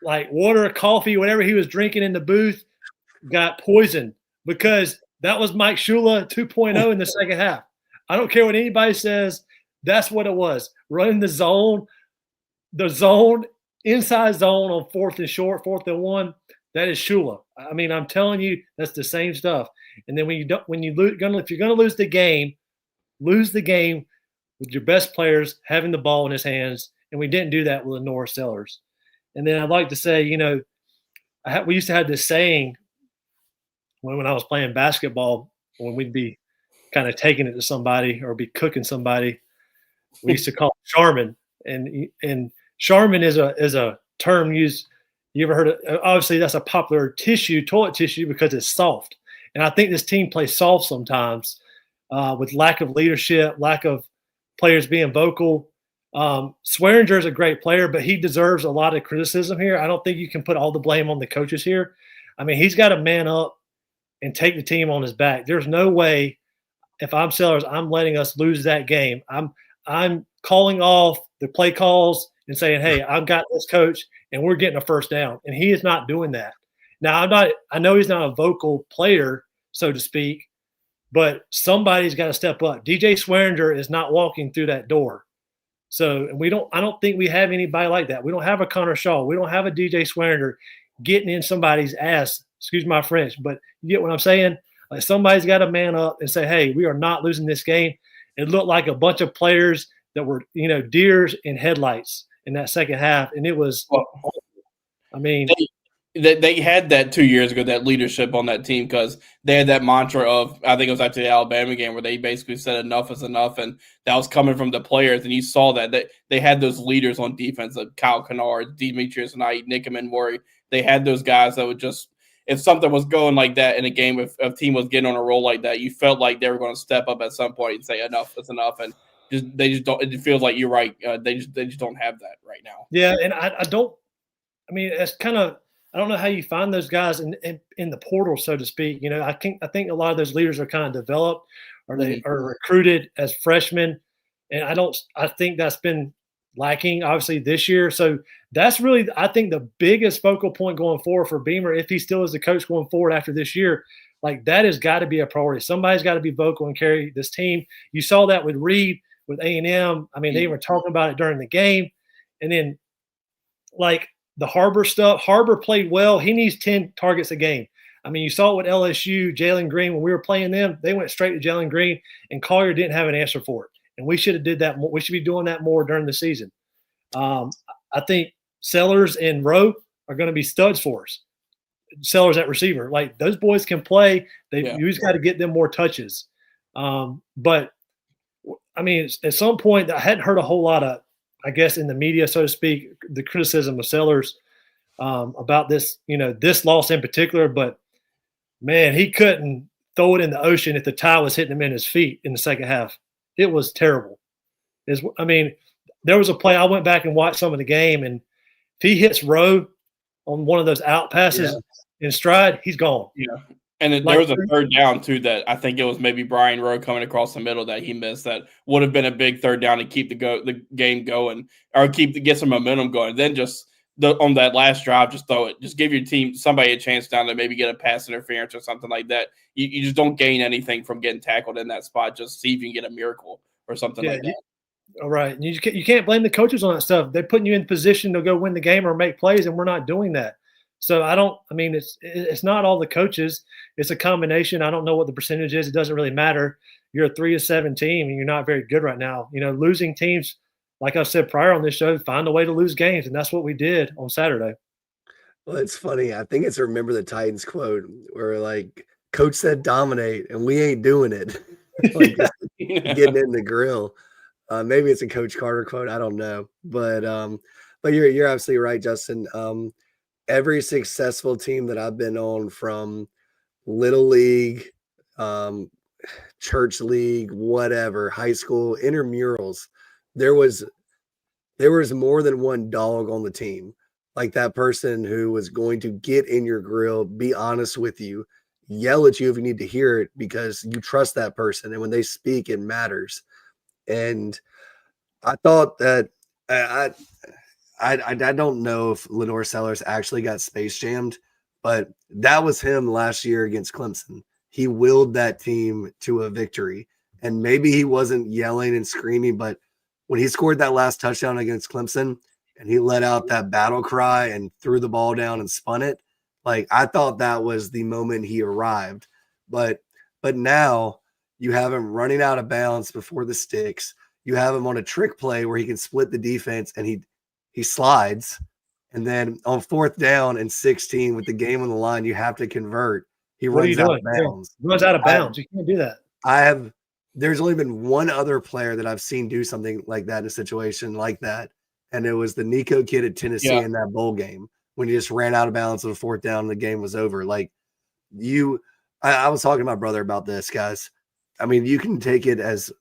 like water, coffee, whatever he was drinking in the booth got poisoned, because that was Mike Shula 2.0 in the second half. I don't care what anybody says. That's what it was. Running the zone, inside zone on 4th and short, 4th and 1. That is Shula. I mean, I'm telling you, that's the same stuff. And then if you're gonna lose the game with your best players having the ball in his hands. And we didn't do that with the Norris Sellers. And then I'd like to say, we used to have this saying when I was playing basketball, when we'd be kind of taking it to somebody or be cooking somebody, we used to call it Charmin. And Charmin is a term used. You ever heard of? Obviously, that's a popular toilet tissue, because it's soft. And I think this team plays soft sometimes, with lack of leadership, lack of players being vocal. Swearinger is a great player, but he deserves a lot of criticism here. I don't think you can put all the blame on the coaches here. I mean, he's got to man up and take the team on his back. There's no way, if I'm Sellers, I'm letting us lose that game. I'm calling off the play calls and saying, hey, I've got this coach and we're getting a first down. And he is not doing that. Now, I know he's not a vocal player, so to speak, but somebody's got to step up. DJ Swearinger is not walking through that door. So I don't think we have anybody like that. We don't have a Connor Shaw. We don't have a DJ Swearinger getting in somebody's ass. Excuse my French, but you get what I'm saying? Like, somebody's got to man up and say, hey, we are not losing this game. It looked like a bunch of players that were, deers in headlights in that second half. And it was, I mean, they had that 2 years ago, that leadership on that team, because they had that mantra of, I think it was after the Alabama game, where they basically said enough is enough, and that was coming from the players. And you saw that they had those leaders on defense, like Kyle Kennard, Demetrius Knight, Nick Worry. They had those guys that would just, if something was going like that in a game, if a team was getting on a roll like that, you felt like they were going to step up at some point and say enough is enough, and they just don't. It feels like you're right. They just don't have that right now. Yeah, and I don't. I mean, it's kind of. I don't know how you find those guys in the portal, so to speak. You know, I think a lot of those leaders are kind of developed, or they are recruited as freshmen, and I think that's been lacking obviously this year. So that's really, I think, the biggest focal point going forward for Beamer, if he still is the coach going forward after this year. Like, that has got to be a priority. Somebody's got to be vocal and carry this team. You saw that with Reed, with A&M. I mean, they were talking about it during the game. And then, like, the Harbor stuff, Harbor played well. He needs 10 targets a game. I mean, you saw it with LSU, Jalen Green, when we were playing them, they went straight to Jalen Green, and Collier didn't have an answer for it. And we should have did that more. We should be doing that more during the season. I think Sellers and Rowe are going to be studs for us. Sellers at receiver. Like, those boys can play. You just got to get them more touches. But, I mean, at some point, I hadn't heard a whole lot of, I guess, in the media, so to speak, the criticism of Sellers about this, this loss in particular. But, man, he couldn't throw it in the ocean if the towel was hitting him in his feet in the second half. It was terrible. I mean, there was a play, I went back and watched some of the game, and if he hits Rowe on one of those out passes in stride, he's gone. Yeah. And there was a third down, too, that I think it was maybe Brian Rowe coming across the middle that he missed that would have been a big third down to keep the game going or get some momentum going. Then just on that last drive, just throw it. Just give your team somebody a chance down to maybe get a pass interference or something like that. You just don't gain anything from getting tackled in that spot. Just see if you can get a miracle or something like that. All right. You can't blame the coaches on that stuff. They're putting you in position to go win the game or make plays, and we're not doing that. So it's not all the coaches. It's a combination. I don't know what the percentage is. It doesn't really matter. You're a 3-7 team, and you're not very good right now. Losing teams, like I said prior on this show, find a way to lose games, and that's what we did on Saturday. Well, it's funny. I think it's Remember the Titans quote where, like, coach said dominate, and we ain't doing it. Like, getting in the grill. Maybe it's a Coach Carter quote. I don't know. But you're absolutely right, Justin. Every successful team that I've been on, from Little League, church league, whatever, high school, intramurals, there was more than one dog on the team. Like, that person who was going to get in your grill, be honest with you, yell at you if you need to hear it because you trust that person. And when they speak, it matters. And I thought that I don't know if Lenore Sellers actually got space jammed, but that was him last year against Clemson. He willed that team to a victory. And maybe he wasn't yelling and screaming, but when he scored that last touchdown against Clemson and he let out that battle cry and threw the ball down and spun it, like, I thought that was the moment he arrived. But now you have him running out of bounds before the sticks. You have him on a trick play where he can split the defense and he slides. And then on 4th down and 16 with the game on the line, you have to convert. He runs out of bounds. He runs out of bounds. You can't do that. There's only been one other player that I've seen do something like that in a situation like that. And it was the Nico kid at Tennessee in that bowl game when he just ran out of bounds on the 4th down and the game was over. Like, I was talking to my brother about this, guys. I mean, you can take it as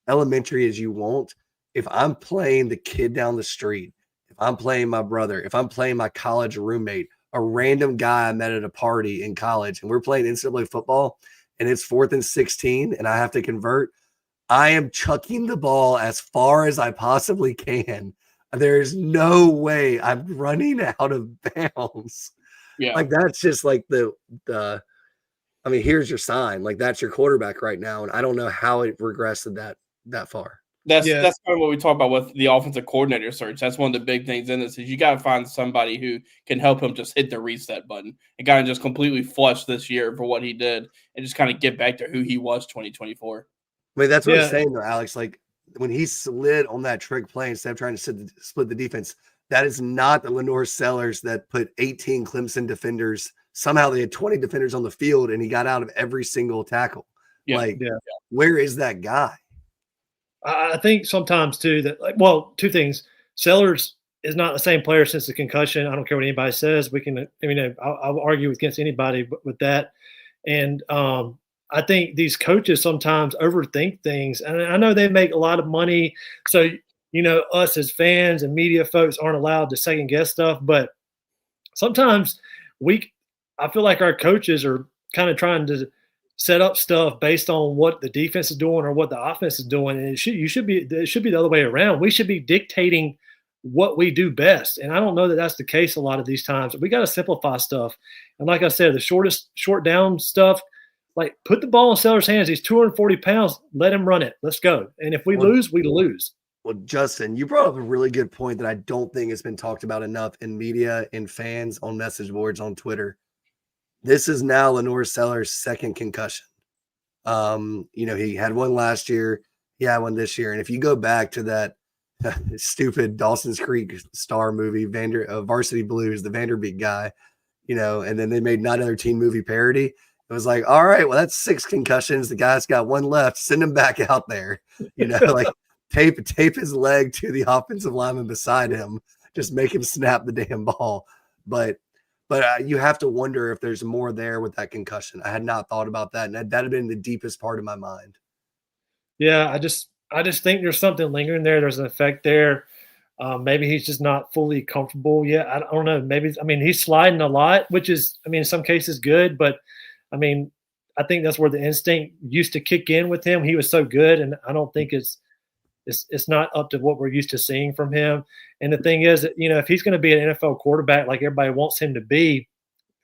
elementary as you want. If I'm playing the kid down the street, if I'm playing my brother, if I'm playing my college roommate, a random guy I met at a party in college, and we're playing NCAA football, and it's 4th and 16, and I have to convert, I am chucking the ball as far as I possibly can. There's no way I'm running out of bounds. Yeah. Like, that's just like I mean, here's your sign. Like, that's your quarterback right now. And I don't know how it regressed that far. That's kind of what we talk about with the offensive coordinator search. That's one of the big things in this is you got to find somebody who can help him just hit the reset button and kind of just completely flush this year for what he did and just kind of get back to who he was 2024. I mean, that's what I'm saying, though, Alex. Like, when he slid on that trick play instead of trying to split the defense, that is not the Lenore Sellers that put 18 Clemson defenders. Somehow they had 20 defenders on the field, and he got out of every single tackle. Where is that guy? I think sometimes, too, that, like, well, two things. Sellers is not the same player since the concussion. I don't care what anybody says. I'll argue against anybody with that. And I think these coaches sometimes overthink things. And I know they make a lot of money. So, us as fans and media folks aren't allowed to second guess stuff. But sometimes I feel like our coaches are kind of trying to set up stuff based on what the defense is doing or what the offense is doing. And it should be the other way around. We should be dictating what we do best. And I don't know that that's the case a lot of these times. We got to simplify stuff. And like I said, the short down stuff, like put the ball in Sellers' hands. He's 240 pounds. Let him run it. Let's go. And if we lose, we lose. Well, Justin, you brought up a really good point that I don't think has been talked about enough in media and fans on message boards on Twitter. This is now Lenore Sellers' second concussion. He had one last year. He had one this year. And if you go back to that stupid Dawson's Creek star movie, Varsity Blues, the Vanderbeek guy, and then they made another teen movie parody. It was like, all right, well, that's 6 concussions. The guy's got one left. Send him back out there. Like tape his leg to the offensive lineman beside him. Just make him snap the damn ball. But you have to wonder if there's more there with that concussion. I had not thought about that, and that had been the deepest part of my mind. Yeah, I just think there's something lingering there. There's an effect there. Maybe he's just not fully comfortable yet. I don't know. He's sliding a lot, which is, in some cases good, but I think that's where the instinct used to kick in with him. He was so good, and I don't think it's not up to what we're used to seeing from him. And the thing is that, if he's going to be an NFL quarterback like everybody wants him to be,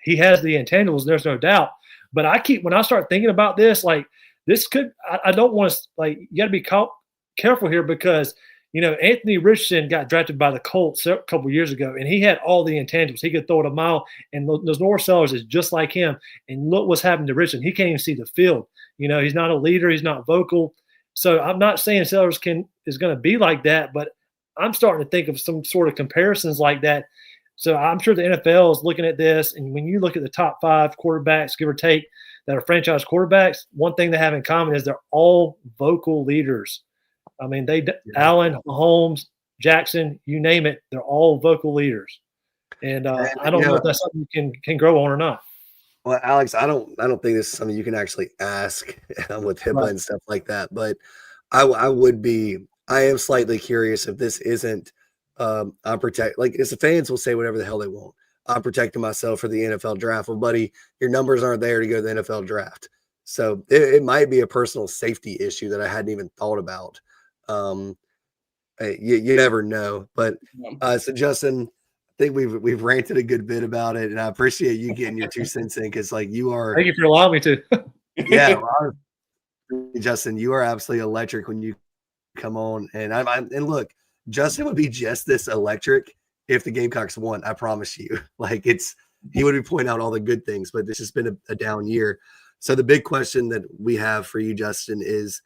he has the intangibles, there's no doubt. But when I start thinking about this, like this I don't want to, like, you got to be careful here because, Anthony Richardson got drafted by the Colts a couple years ago, and he had all the intangibles. He could throw it a mile, and Lenore Sellers is just like him. And look what's happened to Richardson. He can't even see the field. He's not a leader. He's not vocal. So I'm not saying Sellers is going to be like that, but I'm starting to think of some sort of comparisons like that. So I'm sure the NFL is looking at this, and when you look at the top 5 quarterbacks, give or take, that are franchise quarterbacks, one thing they have in common is they're all vocal leaders. Allen, Mahomes, Jackson, you name it, they're all vocal leaders. And I don't know if that's something you can grow on or not. Well, Alex, I don't think this is something you can actually ask with HIPAA and stuff like that. But I am slightly curious if this isn't as the fans will say whatever the hell they want. I'm protecting myself for the NFL draft. Well, buddy, your numbers aren't there to go to the NFL draft. So it might be a personal safety issue that I hadn't even thought about. You never know. But so Justin, I think we've ranted a good bit about it, and I appreciate you getting your 2 cents in because, like, you are. Thank you for allowing me to. Yeah, Justin, you are absolutely electric when you come on, and and look, Justin would be just this electric if the Gamecocks won. I promise you. Like, he would be pointing out all the good things, but this has been a down year. So the big question that we have for you, Justin, is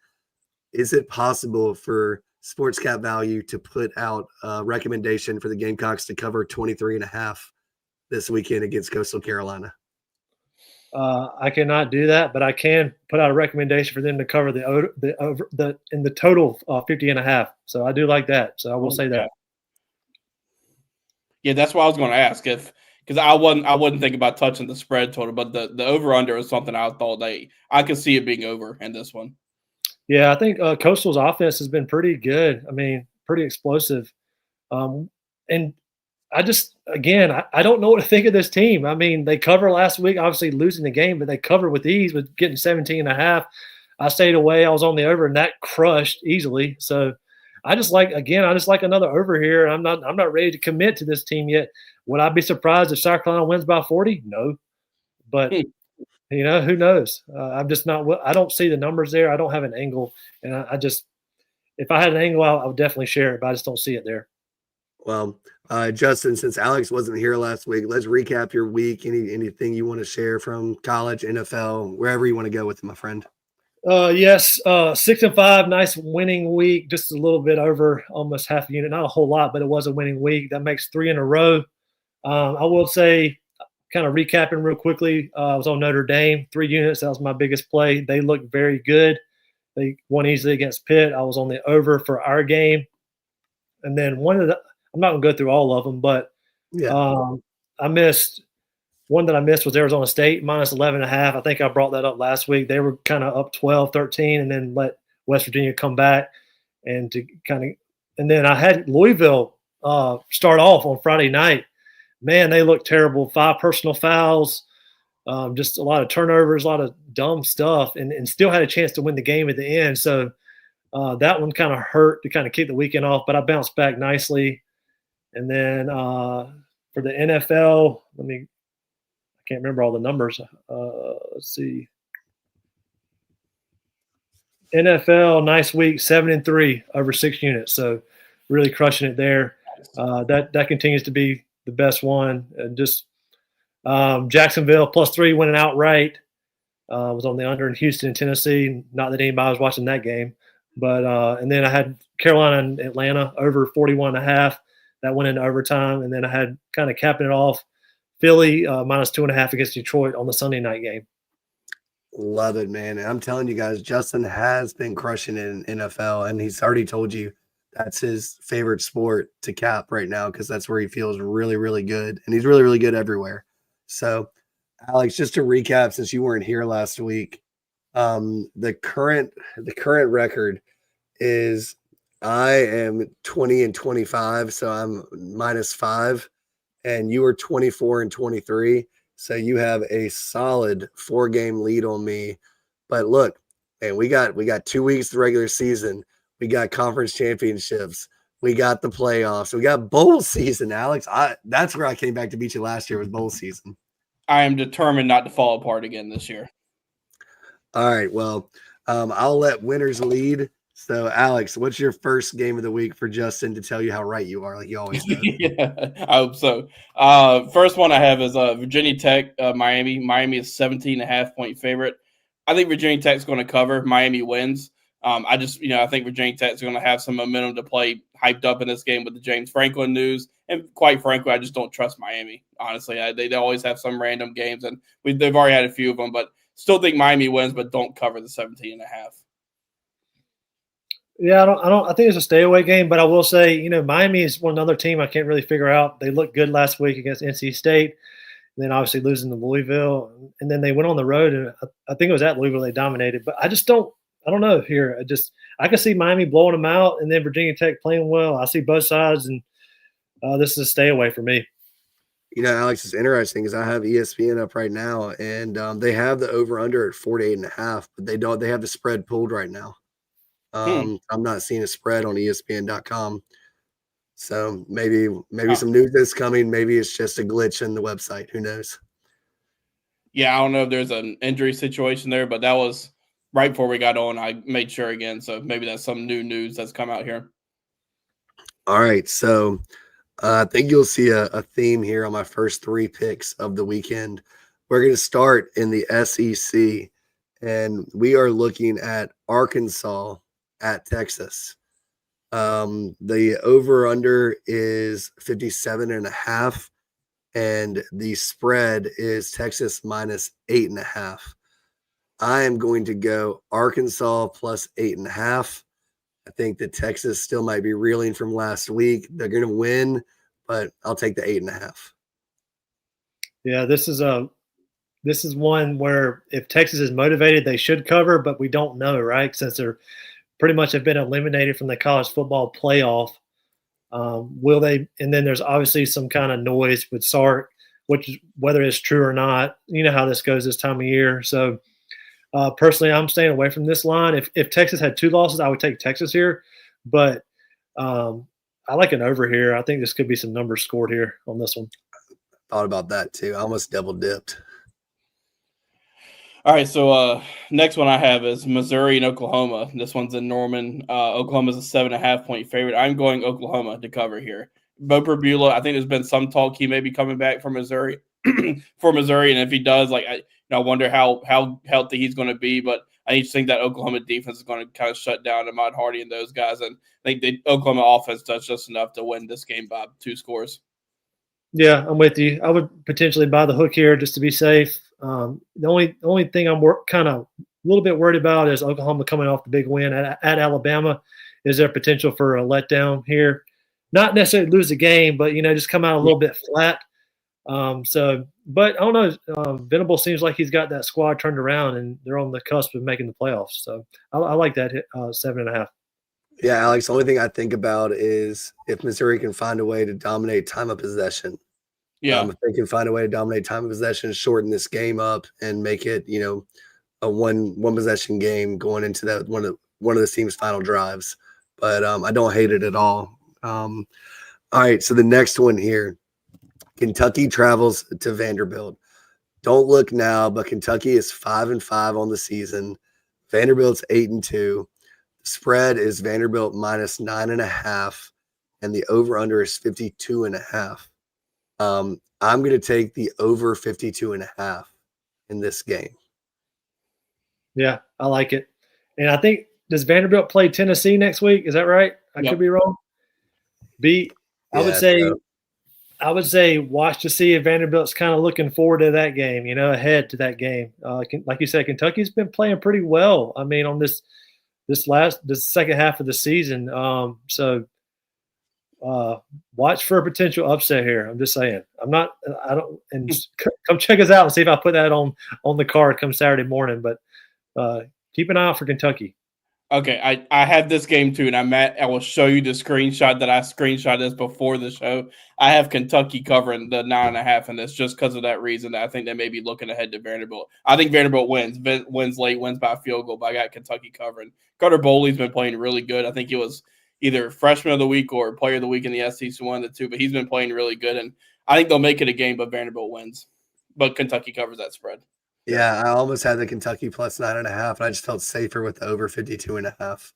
it possible for Sports Cap Value to put out a recommendation for the Gamecocks to cover 23.5 this weekend against Coastal Carolina? I cannot do that, but I can put out a recommendation for them to cover in the total 50.5. So I do like that. So I will say that. Yeah, that's what I was going to ask because I wouldn't think about touching the spread total, but the over under is something I thought I could see it being over in this one. Yeah, I think Coastal's offense has been pretty good. Pretty explosive. And I just, again, I don't know what to think of this team. They cover last week, obviously losing the game, but they cover with ease with getting 17.5. I stayed away. I was on the over, and that crushed easily. So I just like another over here. I'm not ready to commit to this team yet. Would I be surprised if South Carolina wins by 40? No. But who knows? I'm just not. I don't see the numbers there. I don't have an angle, and if I had an angle, I would definitely share it, but I just don't see it there. Well, Justin, since Alex wasn't here last week, let's recap your week. Anything you want to share from college, NFL, wherever you want to go with it, my friend. Yes, 6-5, nice winning week. Just a little bit over almost half a unit, not a whole lot, but it was a winning week. That makes 3 in a row. I will say, kind of recapping real quickly, I was on Notre Dame, 3 units. That was my biggest play. They looked very good. They won easily against Pitt. I was on the over for our game. And then I'm not going to go through all of them, but I missed one that I missed was Arizona State minus 11.5. I think I brought that up last week. They were kind of up 12, 13, and then let West Virginia come back and then I had Louisville start off on Friday night. Man, they looked terrible. 5 personal fouls, just a lot of turnovers, a lot of dumb stuff, and still had a chance to win the game at the end. So that one kind of hurt to kind of kick the weekend off, but I bounced back nicely. And then for the NFL, I can't remember all the numbers. Let's see. NFL, nice week, 7-3 over 6 units. So really crushing it there. That continues to be the best one. Just Jacksonville +3 winning outright. Was on the under in Houston and Tennessee. Not that anybody was watching that game. But and then I had Carolina and Atlanta over 41.5. That went into overtime. And then I had kind of capping it off Philly -2.5 against Detroit on the Sunday night game. Love it, man. And I'm telling you guys, Justin has been crushing it in NFL, and he's already told you that's his favorite sport to cap right now because that's where he feels really, really good. And he's really, really good everywhere. So, Alex, just to recap, since you weren't here last week, the current record is I am 20-25, so I'm -5, and you were 24-23. So you have a solid 4-game lead on me. But look, man, we got 2 weeks the regular season. We got conference championships. We got the playoffs. We got bowl season, Alex. That's where I came back to beat you last year was bowl season. I am determined not to fall apart again this year. All right. Well, I'll let winners lead. So, Alex, what's your first game of the week for Justin to tell you how right you are, like you always do? Yeah, I hope so. First one I have is Virginia Tech, Miami. Miami is 17.5-point favorite. I think Virginia Tech's going to cover. Miami wins. I think Virginia Tech's going to have some momentum to play hyped up in this game with the James Franklin news. And quite frankly, I just don't trust Miami. Honestly, they always have some random games, and they've already had a few of them. But still think Miami wins, but don't cover the 17.5. Yeah, I think it's a stay away game, but I will say, Miami is another team I can't really figure out. They looked good last week against NC State, and then obviously losing to Louisville, and then they went on the road, and I think it was at Louisville they dominated. But I don't know here. I can see Miami blowing them out, and then Virginia Tech playing well. I see both sides, and this is a stay away for me. Alex, it's interesting because I have ESPN up right now, and they have the over under at 48.5, but they have the spread pulled right now. I'm not seeing a spread on ESPN.com. So maybe some news is coming. Maybe it's just a glitch in the website. Who knows? Yeah, I don't know if there's an injury situation there, but that was right before we got on. I made sure again. So maybe that's some new news that's come out here. All right. So I think you'll see a theme here on my first 3 picks of the weekend. We're going to start in the SEC, and we are looking at Arkansas at Texas. The over-under is 57.5, and the spread is Texas -8.5. I am going to go Arkansas +8.5. I think that Texas still might be reeling from last week. They're going to win, but I'll take the 8.5. Yeah, this is one where if Texas is motivated, they should cover, but we don't know, right? Since they're pretty much have been eliminated from the college football playoff. Will they? And then there's obviously some kind of noise with Sark, which whether it's true or not, you know how this goes this time of year. So personally, I'm staying away from this line. If Texas had 2 losses, I would take Texas here, but I like an over here. I think this could be some numbers scored here on this one. Thought about that too. I almost double dipped. All right, so next one I have is Missouri and Oklahoma. This one's in Norman. Oklahoma's a 7.5-point favorite. I'm going Oklahoma to cover here. Bo Perbula, I think there's been some talk he may be coming back from Missouri, and if he does, I wonder how healthy he's going to be. But I just think that Oklahoma defense is going to kind of shut down Ahmad Hardy and those guys, and I think the Oklahoma offense does just enough to win this game by 2 scores. Yeah, I'm with you. I would potentially buy the hook here just to be safe. The only thing I'm kind of a little bit worried about is Oklahoma coming off the big win at Alabama. Is there potential for a letdown here? not necessarily lose the game, but just come out a little bit flat. But I don't know. Venable seems like he's got that squad turned around, and they're on the cusp of making the playoffs. So I like that 7.5. Yeah, Alex, the only thing I think about is if Missouri can find a way to dominate time of possession. Yeah. If they can find a way to dominate time of possession, shorten this game up, and make it, a one possession game going into that one of the team's final drives. But I don't hate it at all. All right, so the next one here, Kentucky travels to Vanderbilt. Don't look now, but Kentucky is 5-5 on the season. Vanderbilt's 8-2. The spread is Vanderbilt minus 9.5, and the over/under is 52.5. I'm going to take the over 52.5 in this game. Yeah, I like it. And I think, does Vanderbilt play Tennessee next week? Is that right? I could be wrong. I would say watch to see if Vanderbilt's kind of looking forward to that game, ahead to that game. Like you said, Kentucky's been playing pretty well. I mean, on this second half of the season. So watch for a potential upset here. I'm just saying. And come check us out and see if I put that on the card come Saturday morning. But keep an eye out for Kentucky. Okay, I had this game too, and I will show you the screenshot that I screenshot this before the show. I have Kentucky covering the 9.5 in this just because of that reason. That I think they may be looking ahead to Vanderbilt. I think Vanderbilt wins late, wins by a field goal, but I got Kentucky covering. Carter Bowley's been playing really good. I think he was either freshman of the week or player of the week in the SEC, one of the two, but he's been playing really good, and I think they'll make it a game, but Vanderbilt wins. But Kentucky covers that spread. Yeah, I almost had the Kentucky plus 9.5, and I just felt safer with the over 52.5.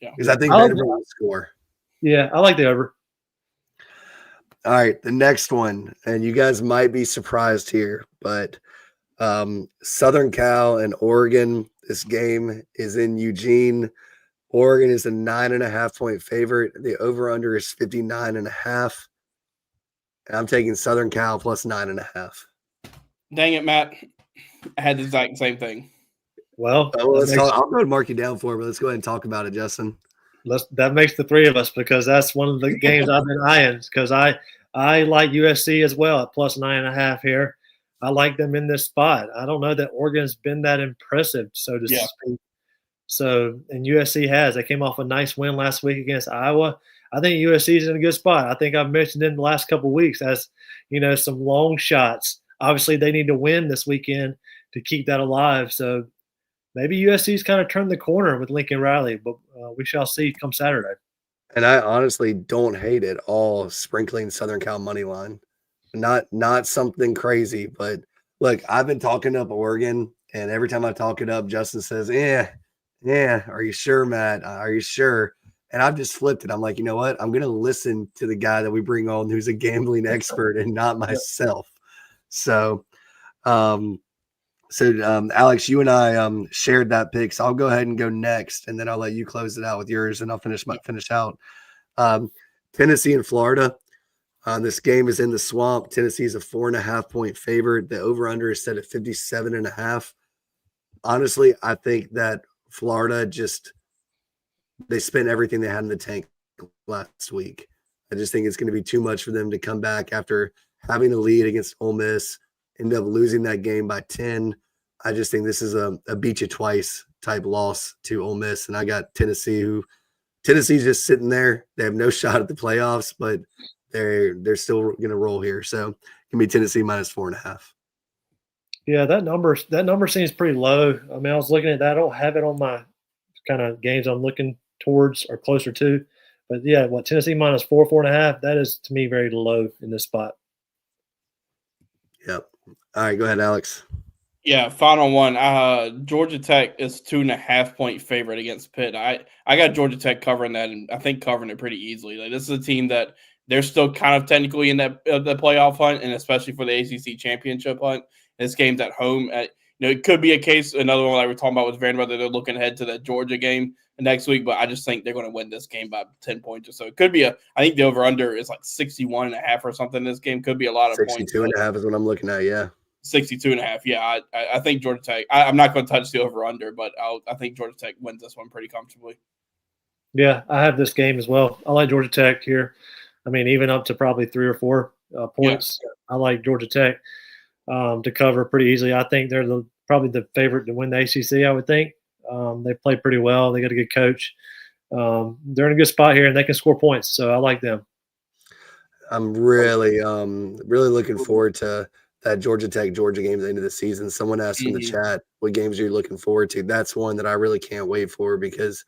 Yeah, because I think Vanderbilt will score. Yeah, I like the over. All right, the next one, and you guys might be surprised here, but Southern Cal and Oregon. This game is in Eugene. Oregon is a 9.5-point favorite. The over/under is 59.5. And I'm taking Southern Cal plus 9.5. Dang it, Matt. I had the exact same thing. Well, I'll go ahead and mark you down for it, but let's go ahead and talk about it, Justin. That makes the three of us because that's one of the games I've been eyeing because I like USC as well at plus 9.5 here. I like them in this spot. I don't know that Oregon's been that impressive, so to speak. So, and USC has. They came off a nice win last week against Iowa. I think USC is in a good spot. I think I've mentioned in the last couple of weeks as, some long shots. Obviously, they need to win this weekend to keep that alive. So maybe USC's kind of turned the corner with Lincoln Riley, but we shall see come Saturday. And I honestly don't hate it all sprinkling Southern Cal money line. Not something crazy, but look, I've been talking up Oregon, and every time I talk it up, Justin says, yeah, are you sure, Matt? Are you sure? And I've just flipped it. I'm like, you know what? I'm going to listen to the guy that we bring on who's a gambling expert and not myself. So, Alex, you and I shared that pick, so I'll go ahead and go next, and then I'll let you close it out with yours, and I'll finish out. Tennessee and Florida. This game is in the Swamp. Tennessee is a 4.5-point favorite. The over/under is set at 57.5. Honestly, I think that Florida they spent everything they had in the tank last week. I just think it's going to be too much for them to come back after having a lead against Ole Miss, end up losing that game by 10. I just think this is a beat you twice type loss to Ole Miss. And I got Tennessee's just sitting there. They have no shot at the playoffs, but they're still going to roll here. So it can be Tennessee minus 4.5. Yeah, that number seems pretty low. I mean, I was looking at that. I don't have it on my kind of games I'm looking towards or closer to. But yeah, Tennessee minus 4.5, that is to me very low in this spot. Yep. All right, go ahead, Alex. Yeah, final one. Georgia Tech is 2.5-point favorite against Pitt. I got Georgia Tech covering that, and I think covering it pretty easily. Like, this is a team that they're still kind of technically in that the playoff hunt, and especially for the ACC championship hunt. This game's at home. It could be a case, another one like we're talking about with Vanderbilt, that they're looking ahead to that Georgia game next week, but I just think they're going to win this game by 10 points or so. It could be I think the over-under is like 61.5 or something. This game could be a lot of points. 62.5 is what I'm looking at, yeah. 62.5, yeah. I think Georgia Tech, I'm not going to touch the over-under, but I think Georgia Tech wins this one pretty comfortably. Yeah, I have this game as well. I like Georgia Tech here. I mean, even up to probably 3 or 4 points. Yeah. I like Georgia Tech to cover pretty easily. I think they're probably the favorite to win the ACC, I would think. They play pretty well. They got a good coach. They're in a good spot here, and they can score points, so I like them. I'm really looking forward to that Georgia Tech Georgia game at the end of the season. Someone asked in the chat what games you're looking forward to. That's one that I really can't wait for because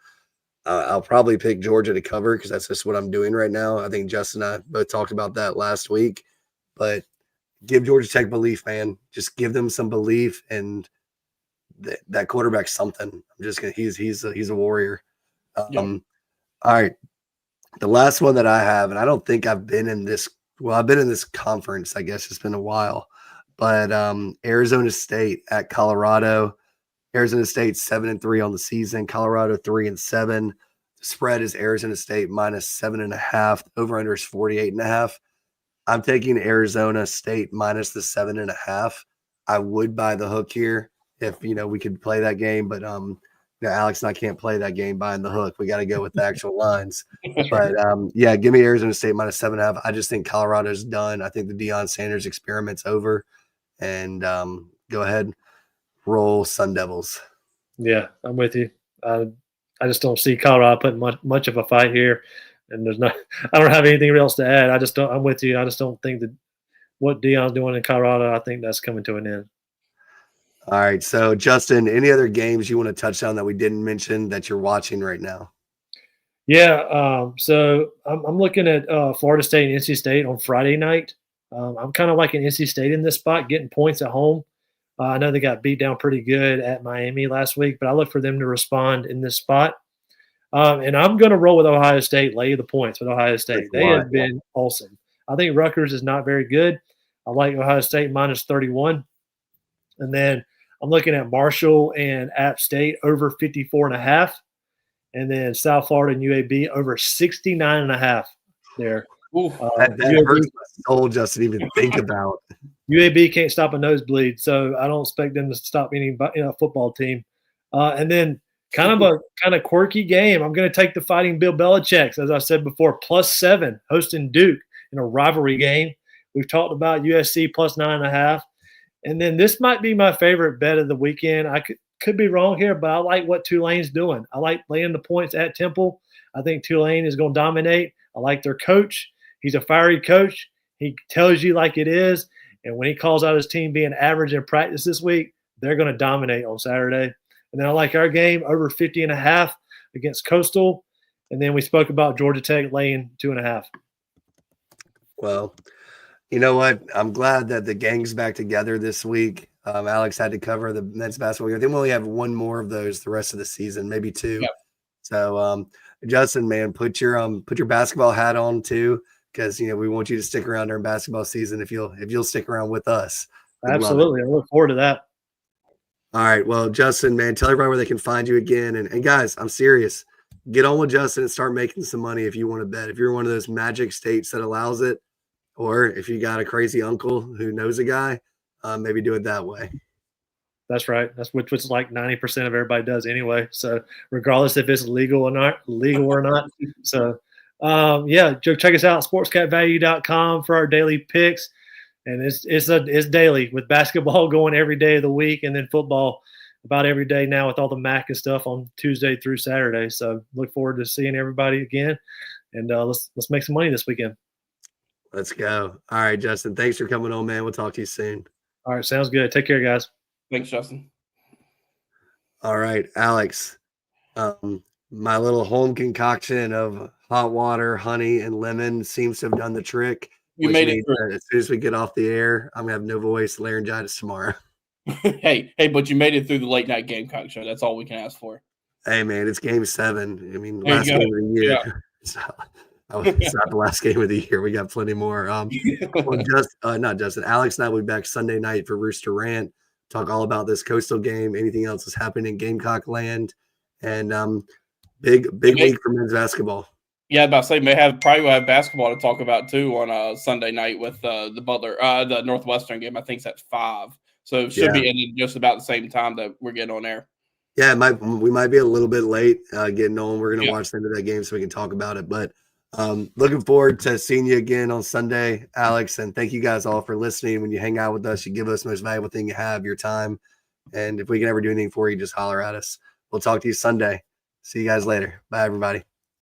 I'll probably pick Georgia to cover because that's just what I'm doing right now. I think Justin and I both talked about that last week. But give Georgia Tech belief, man. Just give them some belief, and that quarterback's something. I'm just gonna. He's a warrior. All right. The last one that I have, and I don't think I've been in this. Well, I've been in this conference. I guess it's been a while, but Arizona State at Colorado. Arizona State 7-3 on the season. Colorado 3-7. The spread is Arizona State -7.5. Over under is 48.5. I'm taking Arizona State minus the 7.5. I would buy the hook here if we could play that game, but Alex and I can't play that game buying the hook. We got to go with the actual lines. But yeah, give me Arizona State -7.5. I just think Colorado's done. I think the Deion Sanders experiment's over, and go ahead. Roll Sun Devils. Yeah, I'm with you. I just don't see Colorado putting much of a fight here, and I don't have anything else to add. I'm with you. I just don't think that what Deion's doing in Colorado, I think that's coming to an end. All right. So Justin, any other games you want to touch on that we didn't mention that you're watching right now? Yeah. So I'm looking at Florida State and NC State on Friday night. I'm kind of liking NC State in this spot, getting points at home. I know they got beat down pretty good at Miami last week, but I look for them to respond in this spot. And I'm going to roll with Ohio State, lay the points with Ohio State. They have been awesome. I think Rutgers is not very good. I like Ohio State -31. And then I'm looking at Marshall and App State over 54.5. And then South Florida and UAB over 69.5 there. That hurts my soul just to even think about. UAB can't stop a nosebleed, so I don't expect them to stop any football team. And then kind of quirky game. I'm going to take the Fighting Bill Belichick's, as I said before, +7 hosting Duke in a rivalry game. We've talked about USC +9.5. And then this might be my favorite bet of the weekend. I could be wrong here, but I like what Tulane's doing. I like laying the points at Temple. I think Tulane is going to dominate. I like their coach. He's a fiery coach. He tells you like it is. And when he calls out his team being average in practice this week, they're going to dominate on Saturday. And then I like our game over 50.5 against Coastal. And then we spoke about Georgia Tech laying 2.5. Well, you know what? I'm glad that the gang's back together this week. Alex had to cover the men's basketball game. I think we only have one more of those the rest of the season, maybe 2. Yep. So, Justin, man, put your basketball hat on too, because we want you to stick around during basketball season if you'll stick around with us. Absolutely, I look forward to that. All right, well, Justin, man, tell everybody where they can find you again, and guys, I'm serious. Get on with Justin and start making some money if you want to bet. If you're one of those magic states that allows it, or if you got a crazy uncle who knows a guy, maybe do it that way. That's right. That's which like 90% of everybody does anyway. So regardless if it's legal or not. So yeah, check us out, sportscatvalue.com for our daily picks. And it's daily with basketball going every day of the week, and then football about every day now with all the MAC and stuff on Tuesday through Saturday. So look forward to seeing everybody again, and let's make some money this weekend. Let's go. All right, Justin, thanks for coming on, man. We'll talk to you soon. All right, sounds good. Take care, guys. Thanks, Justin. All right, Alex. My little home concoction of hot water, honey, and lemon seems to have done the trick. You made it through. As soon as we get off the air, I'm gonna have no voice, laryngitis tomorrow. hey, but you made it through the late night Gamecock show. That's all we can ask for. Hey, man, it's game 7. I mean, last game of the year. Yeah. It's not the last game of the year. We got plenty more. Not Justin. Alex and I will be back Sunday night for Rooster Rant. Talk all about this Coastal game. Anything else is happening in Gamecock land, and big week for men's basketball. Yeah, about to say probably will have basketball to talk about too on Sunday night with the Butler, the Northwestern game. I think it's at 5, so it should be ending just about the same time that we're getting on air. Yeah, we might be a little bit late getting on. We're gonna watch the end of that game so we can talk about it, but. Looking forward to seeing you again on Sunday, Alex. And thank you guys all for listening. When you hang out with us, you give us the most valuable thing you have, your time. And if we can ever do anything for you, just holler at us. We'll talk to you Sunday. See you guys later. Bye, everybody.